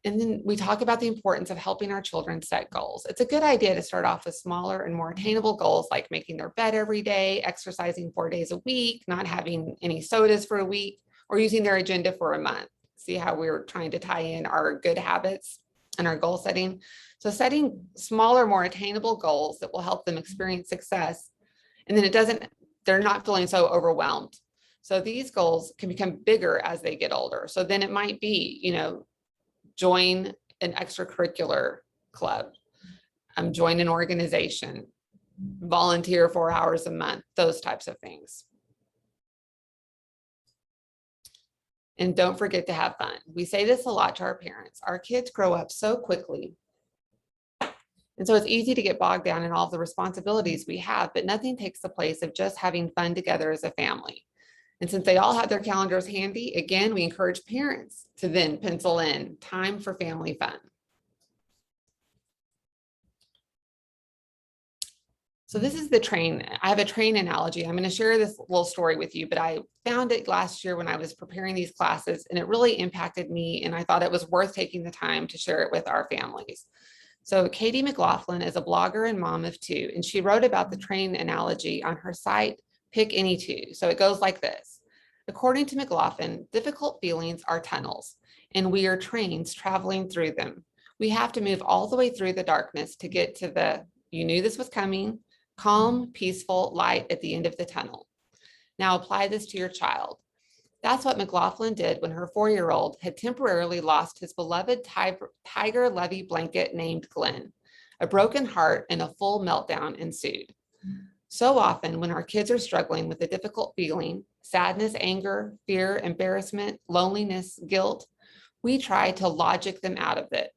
And then we talk about the importance of helping our children set goals. It's a good idea to start off with smaller and more attainable goals, like making their bed every day, exercising 4 days a week, not having any sodas for a week, or using their agenda for a month. See how we're trying to tie in our good habits and our goal setting. So setting smaller, more attainable goals that will help them experience success. And then they're not feeling so overwhelmed. So these goals can become bigger as they get older. So then it might be, join an extracurricular club, join an organization, volunteer 4 hours a month, those types of things. And don't forget to have fun. We say this a lot to our parents. Our kids grow up so quickly. And so it's easy to get bogged down in all the responsibilities we have, but nothing takes the place of just having fun together as a family. And since they all have their calendars handy, again, we encourage parents to then pencil in time for family fun. So this is the train. I have a train analogy. I'm going to share this little story with you, but I found it last year when I was preparing these classes, and it really impacted me, and I thought it was worth taking the time to share it with our families. So Katie McLaughlin is a blogger and mom of 2, and she wrote about the train analogy on her site, Pick Any 2. So it goes like this. According to McLaughlin, difficult feelings are tunnels, and we are trains traveling through them. We have to move all the way through the darkness to get to the, you knew this was coming, calm, peaceful light at the end of the tunnel. Now apply this to your child. That's what McLaughlin did when her 4-year-old had temporarily lost his beloved tiger levy blanket named Glenn. A broken heart and a full meltdown ensued. So often when our kids are struggling with a difficult feeling, sadness, anger, fear, embarrassment, loneliness, guilt, we try to logic them out of it.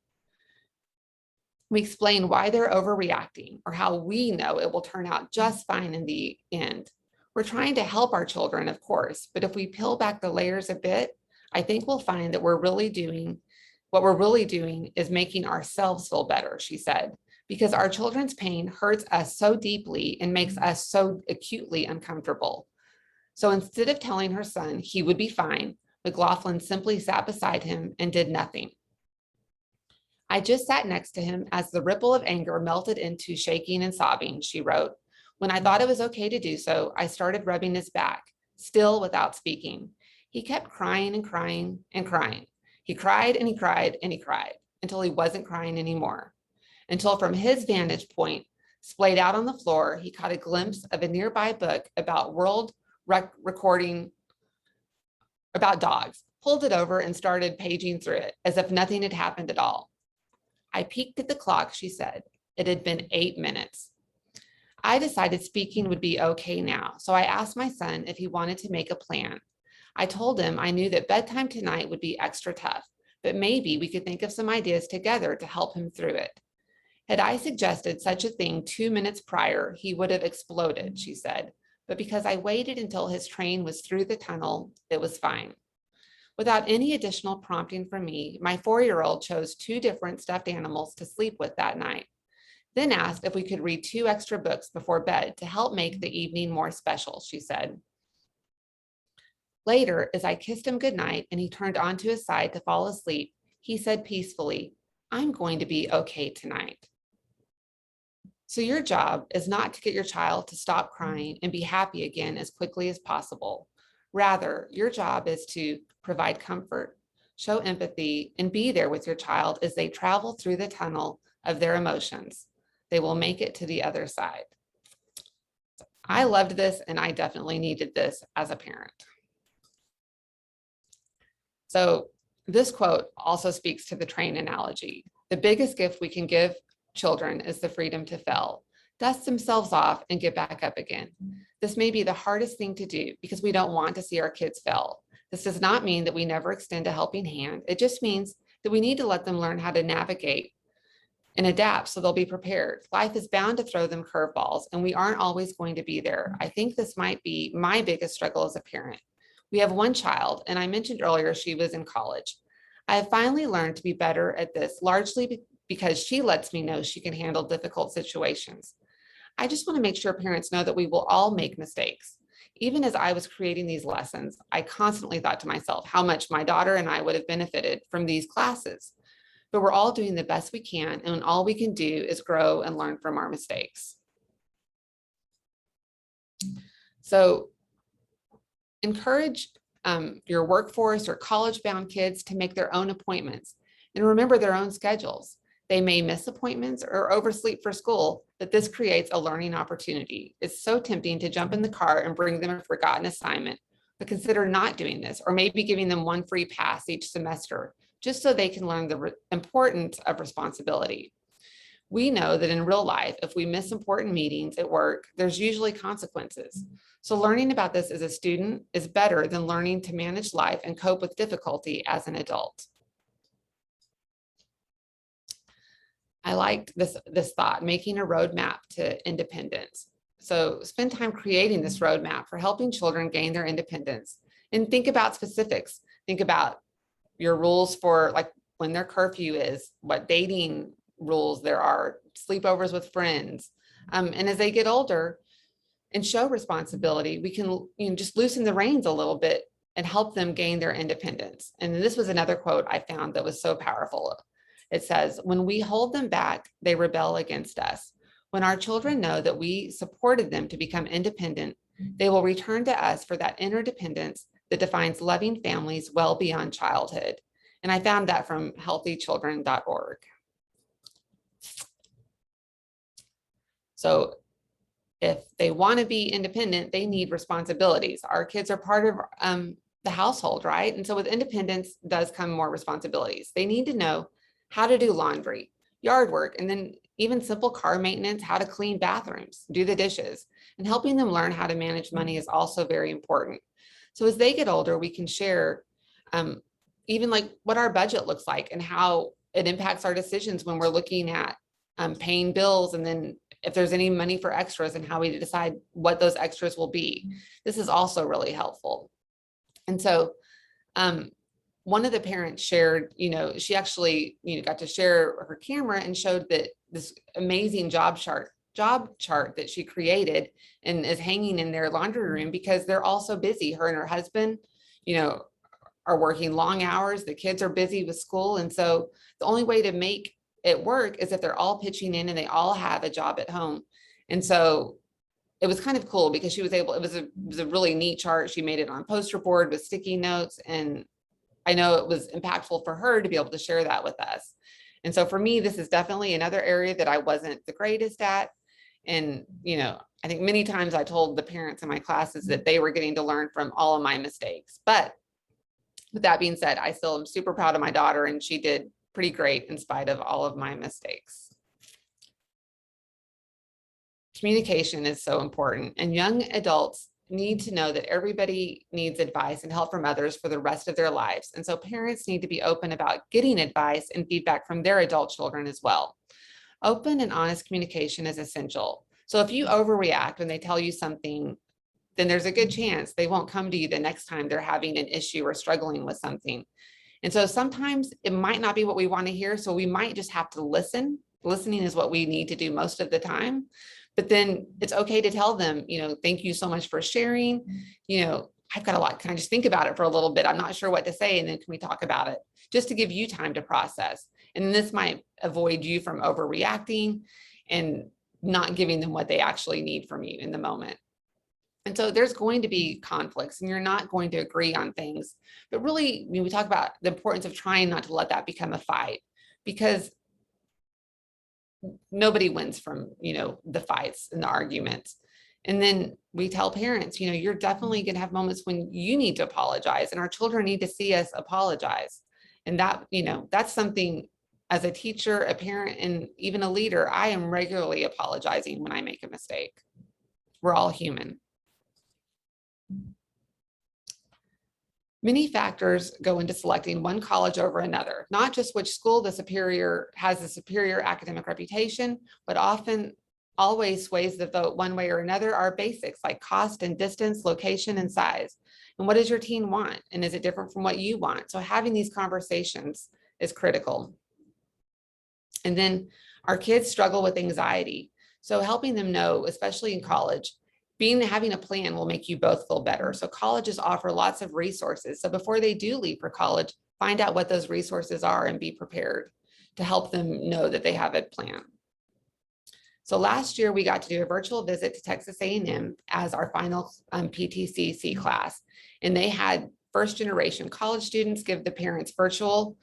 We explain why they're overreacting or how we know it will turn out just fine in the end. We're trying to help our children, of course, but if we peel back the layers a bit, I think we'll find that what we're really doing is making ourselves feel better, she said, because our children's pain hurts us so deeply and makes us so acutely uncomfortable. So instead of telling her son he would be fine, McLaughlin simply sat beside him and did nothing. I just sat next to him as the ripple of anger melted into shaking and sobbing, she wrote. When I thought it was okay to do so, I started rubbing his back, still without speaking. He kept crying and crying and crying. He cried and he cried and he cried until he wasn't crying anymore. Until from his vantage point, splayed out on the floor, he caught a glimpse of a nearby book about recording about dogs, pulled it over and started paging through it as if nothing had happened at all. I peeked at the clock, she said. It had been 8 minutes. I decided speaking would be okay now, so I asked my son if he wanted to make a plan. I told him I knew that bedtime tonight would be extra tough, but maybe we could think of some ideas together to help him through it. Had I suggested such a thing 2 minutes prior, he would have exploded, she said, but because I waited until his train was through the tunnel, it was fine. Without any additional prompting from me, my 4-year-old chose 2 different stuffed animals to sleep with that night, then asked if we could read 2 extra books before bed to help make the evening more special, she said. Later, as I kissed him goodnight and he turned onto his side to fall asleep, he said peacefully, "I'm going to be okay tonight." So your job is not to get your child to stop crying and be happy again as quickly as possible. Rather, your job is to provide comfort, show empathy, and be there with your child as they travel through the tunnel of their emotions. They will make it to the other side. I loved this, and I definitely needed this as a parent. So this quote also speaks to the train analogy. The biggest gift we can give children is the freedom to fail, dust themselves off, and get back up again. This may be the hardest thing to do because we don't want to see our kids fail. This does not mean that we never extend a helping hand. It just means that we need to let them learn how to navigate and adapt so they'll be prepared. Life is bound to throw them curveballs, and we aren't always going to be there. I think this might be my biggest struggle as a parent. We have 1 child, and I mentioned earlier she was in college. I have finally learned to be better at this, largely because she lets me know she can handle difficult situations. I just want to make sure parents know that we will all make mistakes. Even as I was creating these lessons, I constantly thought to myself how much my daughter and I would have benefited from these classes. But we're all doing the best we can, and all we can do is grow and learn from our mistakes. So encourage your workforce or college-bound kids to make their own appointments and remember their own schedules. They may miss appointments or oversleep for school, but this creates a learning opportunity. It's so tempting to jump in the car and bring them a forgotten assignment, but consider not doing this, or maybe giving them 1 free pass each semester, just so they can learn the importance of responsibility. We know that in real life, if we miss important meetings at work, there's usually consequences. So learning about this as a student is better than learning to manage life and cope with difficulty as an adult. I liked this thought, making a roadmap to independence. So spend time creating this roadmap for helping children gain their independence, and think about specifics. Think about your rules for like when their curfew is, what dating rules there are, sleepovers with friends. And as they get older and show responsibility, we can just loosen the reins a little bit and help them gain their independence. And this was another quote I found that was so powerful. It says, "When we hold them back, they rebel against us. When our children know that we supported them to become independent, they will return to us for that inner dependence that defines loving families well beyond childhood." And I found that from healthychildren.org. So if they want to be independent, they need responsibilities. Our kids are part of the household, right? And so with independence does come more responsibilities. They need to know how to do laundry, yard work, and then even simple car maintenance, how to clean bathrooms, do the dishes, and helping them learn how to manage money is also very important. So as they get older, we can share even like what our budget looks like and how it impacts our decisions when we're looking at paying bills, and then if there's any money for extras and how we decide what those extras will be. This is also really helpful. And so one of the parents shared, she actually, got to share her camera and showed that this amazing job chart that she created and is hanging in their laundry room because they're all so busy. Her and her husband, are working long hours. The kids are busy with school. And so the only way to make it work is if they're all pitching in and they all have a job at home. And so it was kind of cool because she was able, it was a really neat chart. She made it on poster board with sticky notes. And I know it was impactful for her to be able to share that with us. And so for me, this is definitely another area that I wasn't the greatest at. And, I think many times I told the parents in my classes that they were getting to learn from all of my mistakes. But with that being said, I still am super proud of my daughter, and she did pretty great in spite of all of my mistakes. Communication is so important, and young adults need to know that everybody needs advice and help from others for the rest of their lives. And so parents need to be open about getting advice and feedback from their adult children as well. Open and honest communication is essential. So if you overreact when they tell you something, then there's a good chance they won't come to you the next time they're having an issue or struggling with something. And so sometimes it might not be what we want to hear. So we might just have to listen. Listening is what we need to do most of the time. But then it's okay to tell them, thank you so much for sharing. I've got a lot. Can I just think about it for a little bit? I'm not sure what to say. And then can we talk about it just to give you time to process? And this might avoid you from overreacting and not giving them what they actually need from you in the moment. And so there's going to be conflicts and you're not going to agree on things, but really when we talk about the importance of trying not to let that become a fight, because nobody wins from, the fights and the arguments. And then we tell parents, you're definitely going to have moments when you need to apologize, and our children need to see us apologize. And that, that's something as a teacher, a parent, and even a leader, I am regularly apologizing when I make a mistake. We're all human. Many factors go into selecting one college over another, not just which school has a superior academic reputation, but often always sways the vote one way or another are basics like cost and distance, location and size. And what does your teen want? And is it different from what you want? So having these conversations is critical. And then our kids struggle with anxiety. So helping them know, especially in college, having a plan will make you both feel better. So colleges offer lots of resources. So before they do leave for college, find out what those resources are and be prepared to help them know that they have a plan. So last year we got to do a virtual visit to Texas A&M as our final PTCC class. And they had first generation college students give the parents virtual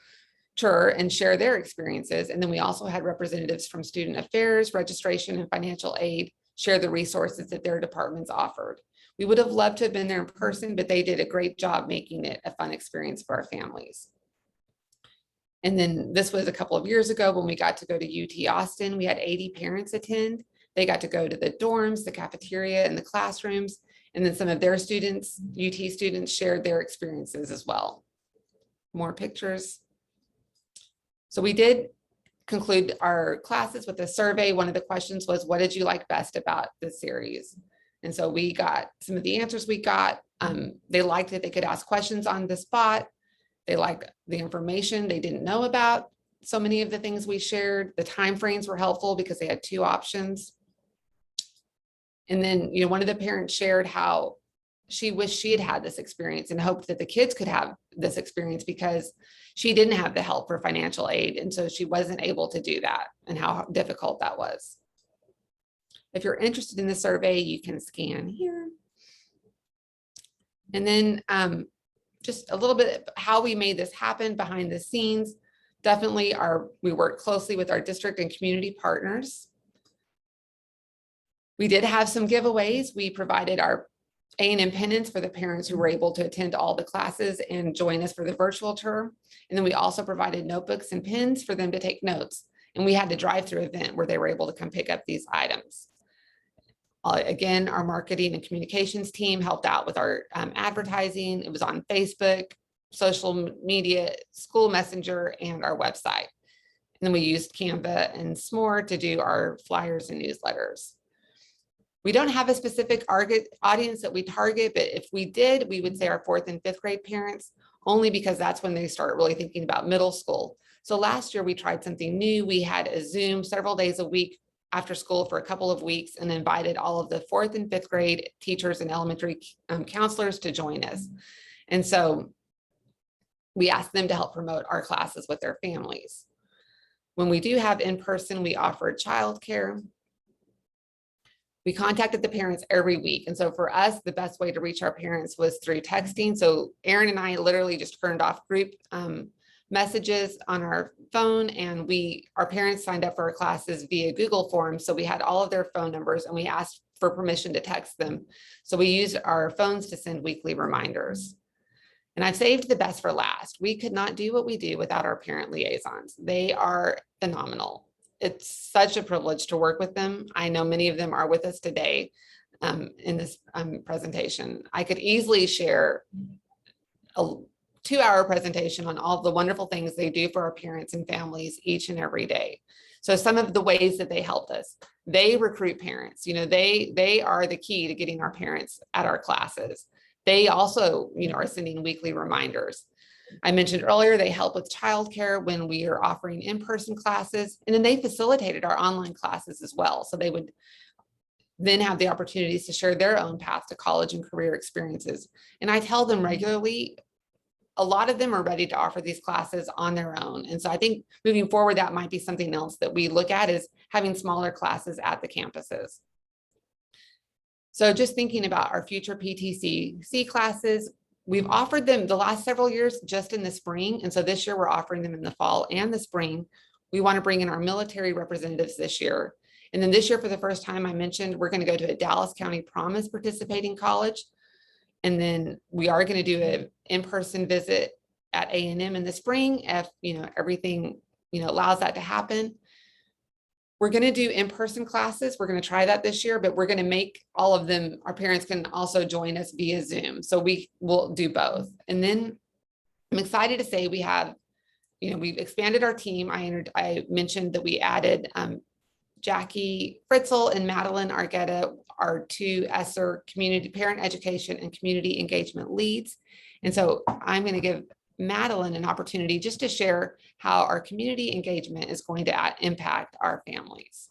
tour and share their experiences. And then we also had representatives from student affairs, registration, and financial aid share the resources that their departments offered. We would have loved to have been there in person, but they did a great job making it a fun experience for our families. And then this was a couple of years ago when we got to go to UT Austin. We had 80 parents attend. They got to go to the dorms, the cafeteria, and the classrooms. And then some of their students, UT students, shared their experiences as well. More pictures. So we did conclude our classes with a survey. One of the questions was, what did you like best about the series? And so we got some of the answers we got. They liked that they could ask questions on the spot. They liked the information they didn't know about so many of the things we shared. The timeframes were helpful because they had 2 options. And then, one of the parents shared how she wished she had had this experience and hoped that the kids could have this experience because she didn't have the help for financial aid. And so she wasn't able to do that, and how difficult that was. If you're interested in the survey, you can scan here. And then just a little bit how we made this happen behind the scenes. Definitely we worked closely with our district and community partners. We did have some giveaways. We provided our A&M pennants for the parents who were able to attend all the classes and join us for the virtual tour. And then we also provided notebooks and pens for them to take notes. And we had a drive-through event where they were able to come pick up these items. Again, our marketing and communications team helped out with our advertising. It was on Facebook, social media, school messenger, and our website. And then we used Canva and S'more to do our flyers and newsletters. We don't have a specific audience that we target, but if we did, we would say our 4th and 5th grade parents. only because that's when they start really thinking about middle school. So last year we tried something new. We had a Zoom several days a week after school for a couple of weeks and invited all of the 4th and 5th grade teachers and elementary counselors to join us. And so we asked them to help promote our classes with their families. When we do have in-person, we offer childcare. We contacted the parents every week. And so for us, the best way to reach our parents was through texting. So Aaron and I literally just turned off group messages on our phone, and our parents signed up for our classes via Google Forms. So we had all of their phone numbers and we asked for permission to text them. So we used our phones to send weekly reminders. And I've saved the best for last. We could not do what we do without our parent liaisons. They are phenomenal. It's such a privilege to work with them. I know many of them are with us today in this presentation. I could easily share a 2-hour presentation on all the wonderful things they do for our parents and families each and every day. So some of the ways that they help us, they recruit parents. You know, they are the key to getting our parents at our classes. They also, are sending weekly reminders. I mentioned earlier, they help with childcare when we are offering in-person classes, and then they facilitated our online classes as well. So they would then have the opportunities to share their own path to college and career experiences. And I tell them regularly, a lot of them are ready to offer these classes on their own. And so I think moving forward, that might be something else that we look at, is having smaller classes at the campuses. So just thinking about our future PTCC classes, we've offered them the last several years just in the spring. And so this year we're offering them in the fall and the spring. We want to bring in our military representatives this year. And then this year, for the first time, I mentioned we're going to go to a Dallas County Promise participating college. And then we are going to do an in-person visit at A&M in the spring if, everything, allows that to happen. We're going to do in-person classes. We're going to try that this year, but we're going to make all of them, our parents can also join us via Zoom. So we will do both. And then I'm excited to say we have, we've expanded our team. I mentioned that we added Jackie Fritzl and Madeline Argetta, our 2 ESSER community parent education and community engagement leads. And so I'm going to give Madeline an opportunity just to share how our community engagement is going to impact our families.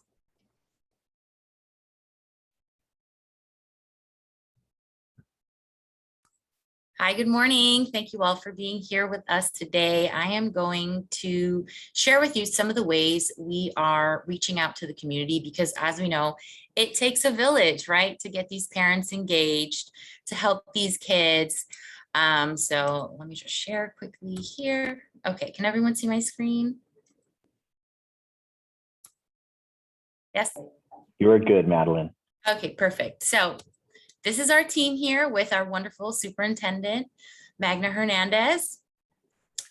Hi, good morning. Thank you all for being here with us today. I am going to share with you some of the ways we are reaching out to the community, because as we know, it takes a village, right, to get these parents engaged, to help these kids. So let me just share quickly here. Okay, can everyone see my screen? Yes? You are good, Madeline. Okay, perfect. So this is our team here with our wonderful superintendent, Magna Hernandez.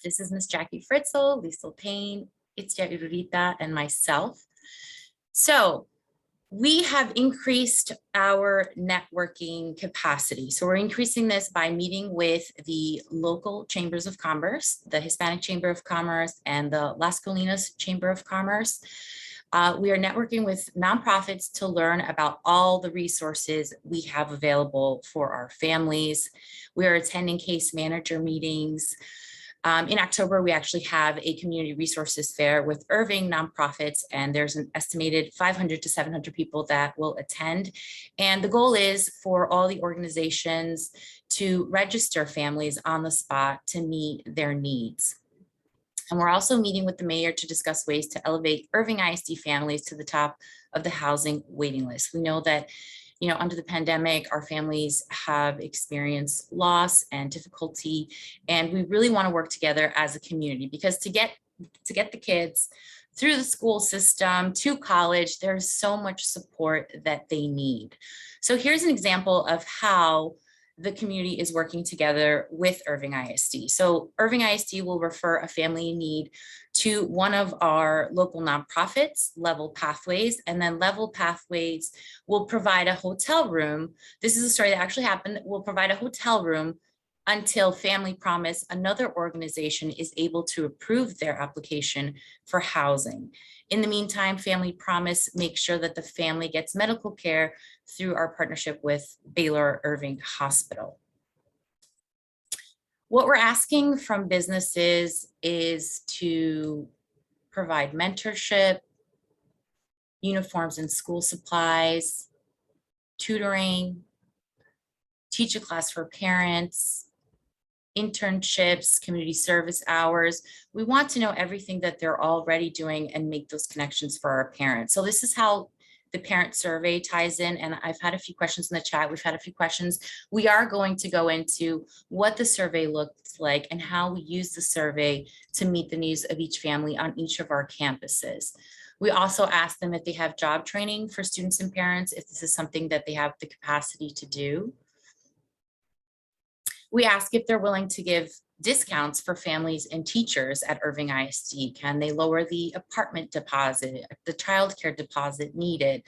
This is Miss Jackie Fritzl, Liesl Payne, Itzia Irurita, and myself. So we have increased our networking capacity. So we're increasing this by meeting with the local chambers of commerce, the Hispanic Chamber of Commerce and the Las Colinas Chamber of Commerce. We are networking with nonprofits to learn about all the resources we have available for our families. We are attending case manager meetings. In October, we actually have a community resources fair with Irving nonprofits, and there's an estimated 500 to 700 people that will attend. And the goal is for all the organizations to register families on the spot to meet their needs. And we're also meeting with the mayor to discuss ways to elevate Irving ISD families to the top of the housing waiting list. We know that, under the pandemic, our families have experienced loss and difficulty, and we really want to work together as a community, because to get the kids through the school system to college, there's so much support that they need. So here's an example of how the community is working together with Irving ISD. So Irving ISD will refer a family in need to one of our local nonprofits, Level Pathways, and then Level Pathways will provide a hotel room. This is a story that actually happened. Will provide a hotel room until Family Promise, another organization, is able to approve their application for housing. In the meantime, Family Promise makes sure that the family gets medical care through our partnership with Baylor Irving Hospital. What we're asking from businesses is to provide mentorship, uniforms and school supplies, tutoring, teach a class for parents, internships, community service hours. We want to know everything that they're already doing and make those connections for our parents. So this is how the parent survey ties in. And I've had a few questions in the chat. We've had a few questions. We are going to go into what the survey looks like and how we use the survey to meet the needs of each family on each of our campuses. We also ask them if they have job training for students and parents, if this is something that they have the capacity to do. We ask if they're willing to give discounts for families and teachers at Irving ISD. Can they lower the apartment deposit, the childcare deposit needed?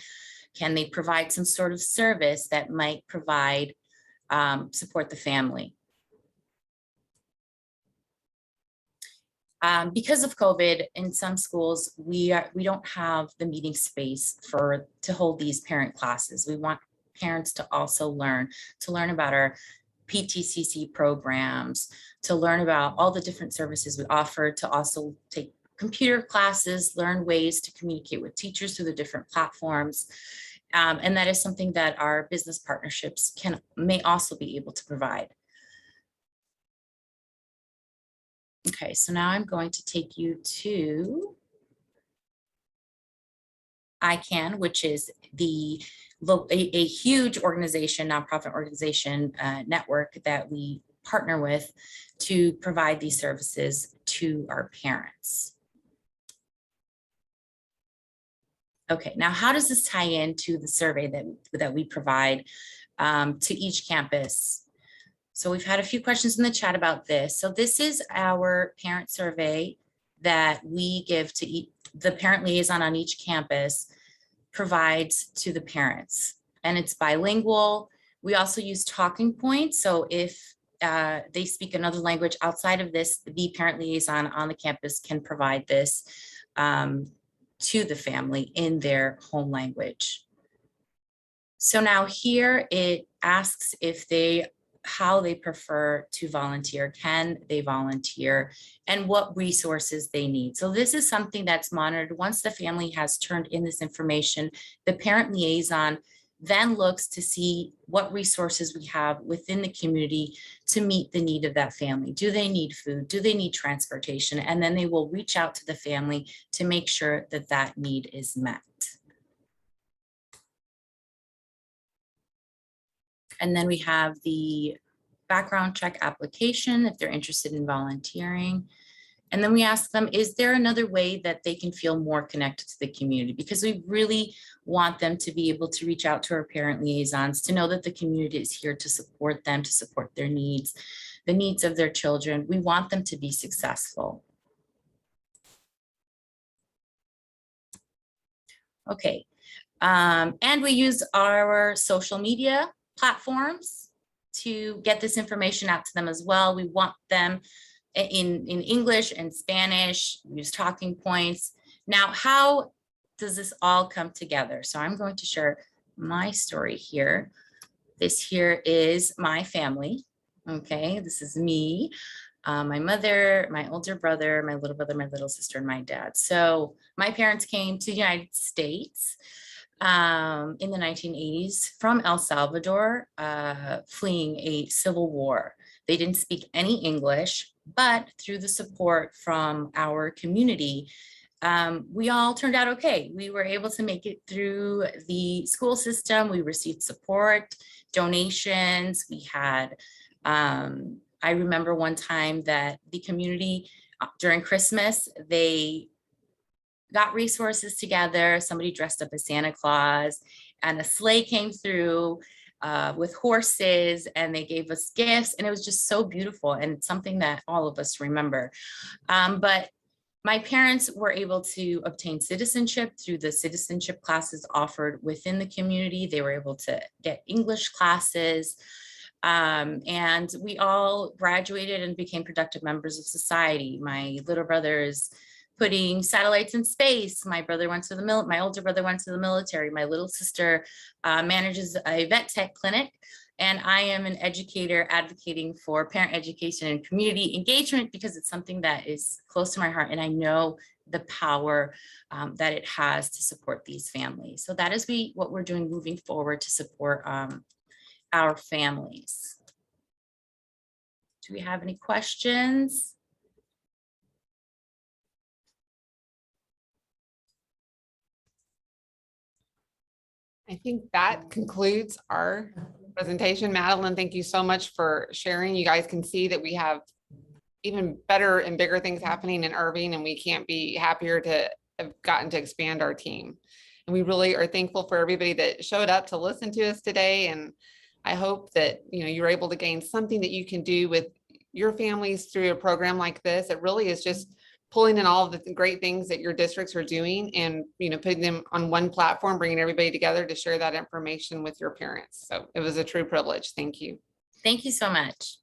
Can they provide some sort of service that might provide support the family? Because of COVID, in some schools, we don't have the meeting space to hold these parent classes. We want parents to also learn about our PTCC programs, to learn about all the different services we offer, to also take computer classes, learn ways to communicate with teachers through the different platforms. And that is something that our business partnerships may also be able to provide. Okay, so now I'm going to take you to ICANN, which is a huge organization, nonprofit organization network that we partner with to provide these services to our parents. Okay, now how does this tie into the survey that we provide to each campus? So we've had a few questions in the chat about this. So this is our parent survey that we give to the parent liaison on each campus provides to the parents, and it's bilingual. We also use talking points. So if they speak another language outside of this, the parent liaison on the campus can provide this to the family in their home language. So now here it asks how they prefer to volunteer, can they volunteer, and what resources they need. So this is something that's monitored. Once the family has turned in this information, the parent liaison then looks to see what resources we have within the community to meet the need of that family. Do they need food? Do they need transportation? And then they will reach out to the family to make sure that that need is met. And then we have the background check application if they're interested in volunteering. And then we ask them, is there another way that they can feel more connected to the community? Because we really want them to be able to reach out to our parent liaisons, to know that the community is here to support them, to support their needs, the needs of their children. We want them to be successful. Okay, and we use our social media platforms to get this information out to them as well. We want them in English and Spanish, use talking points. Now, how does this all come together? So I'm going to share my story here. This here is my family. Okay, this is me, my mother, my older brother, my little sister, and my dad. So my parents came to the United States in the 1980s from El Salvador, fleeing a civil war. They didn't speak any English, but through the support from our community, we all turned out okay. We were able to make it through the school system. We received support, donations. We had, I remember one time that the community during Christmas, they got resources together. Somebody dressed up as Santa Claus and a sleigh came through with horses, and they gave us gifts, and it was just so beautiful and something that all of us remember. But my parents were able to obtain citizenship through the citizenship classes offered within the community. They were able to get English classes, and we all graduated and became productive members of society. My little brother is putting satellites in space. My brother went to my older brother went to the military. My little sister manages a vet tech clinic And I am an educator advocating for parent education and community engagement because it's something that is close to my heart. And I know the power that it has to support these families. So that is what we're doing moving forward to support our families. Do we have any questions? I think that concludes our presentation. Madeline, thank you so much for sharing. You guys can see that we have even better and bigger things happening in Irving, and we can't be happier to have gotten to expand our team. And we really are thankful for everybody that showed up to listen to us today. And I hope that, you're able to gain something that you can do with your families through a program like this. It really is just pulling in all of the great things that your districts are doing and, putting them on one platform, bringing everybody together to share that information with your parents. So it was a true privilege. Thank you. Thank you so much.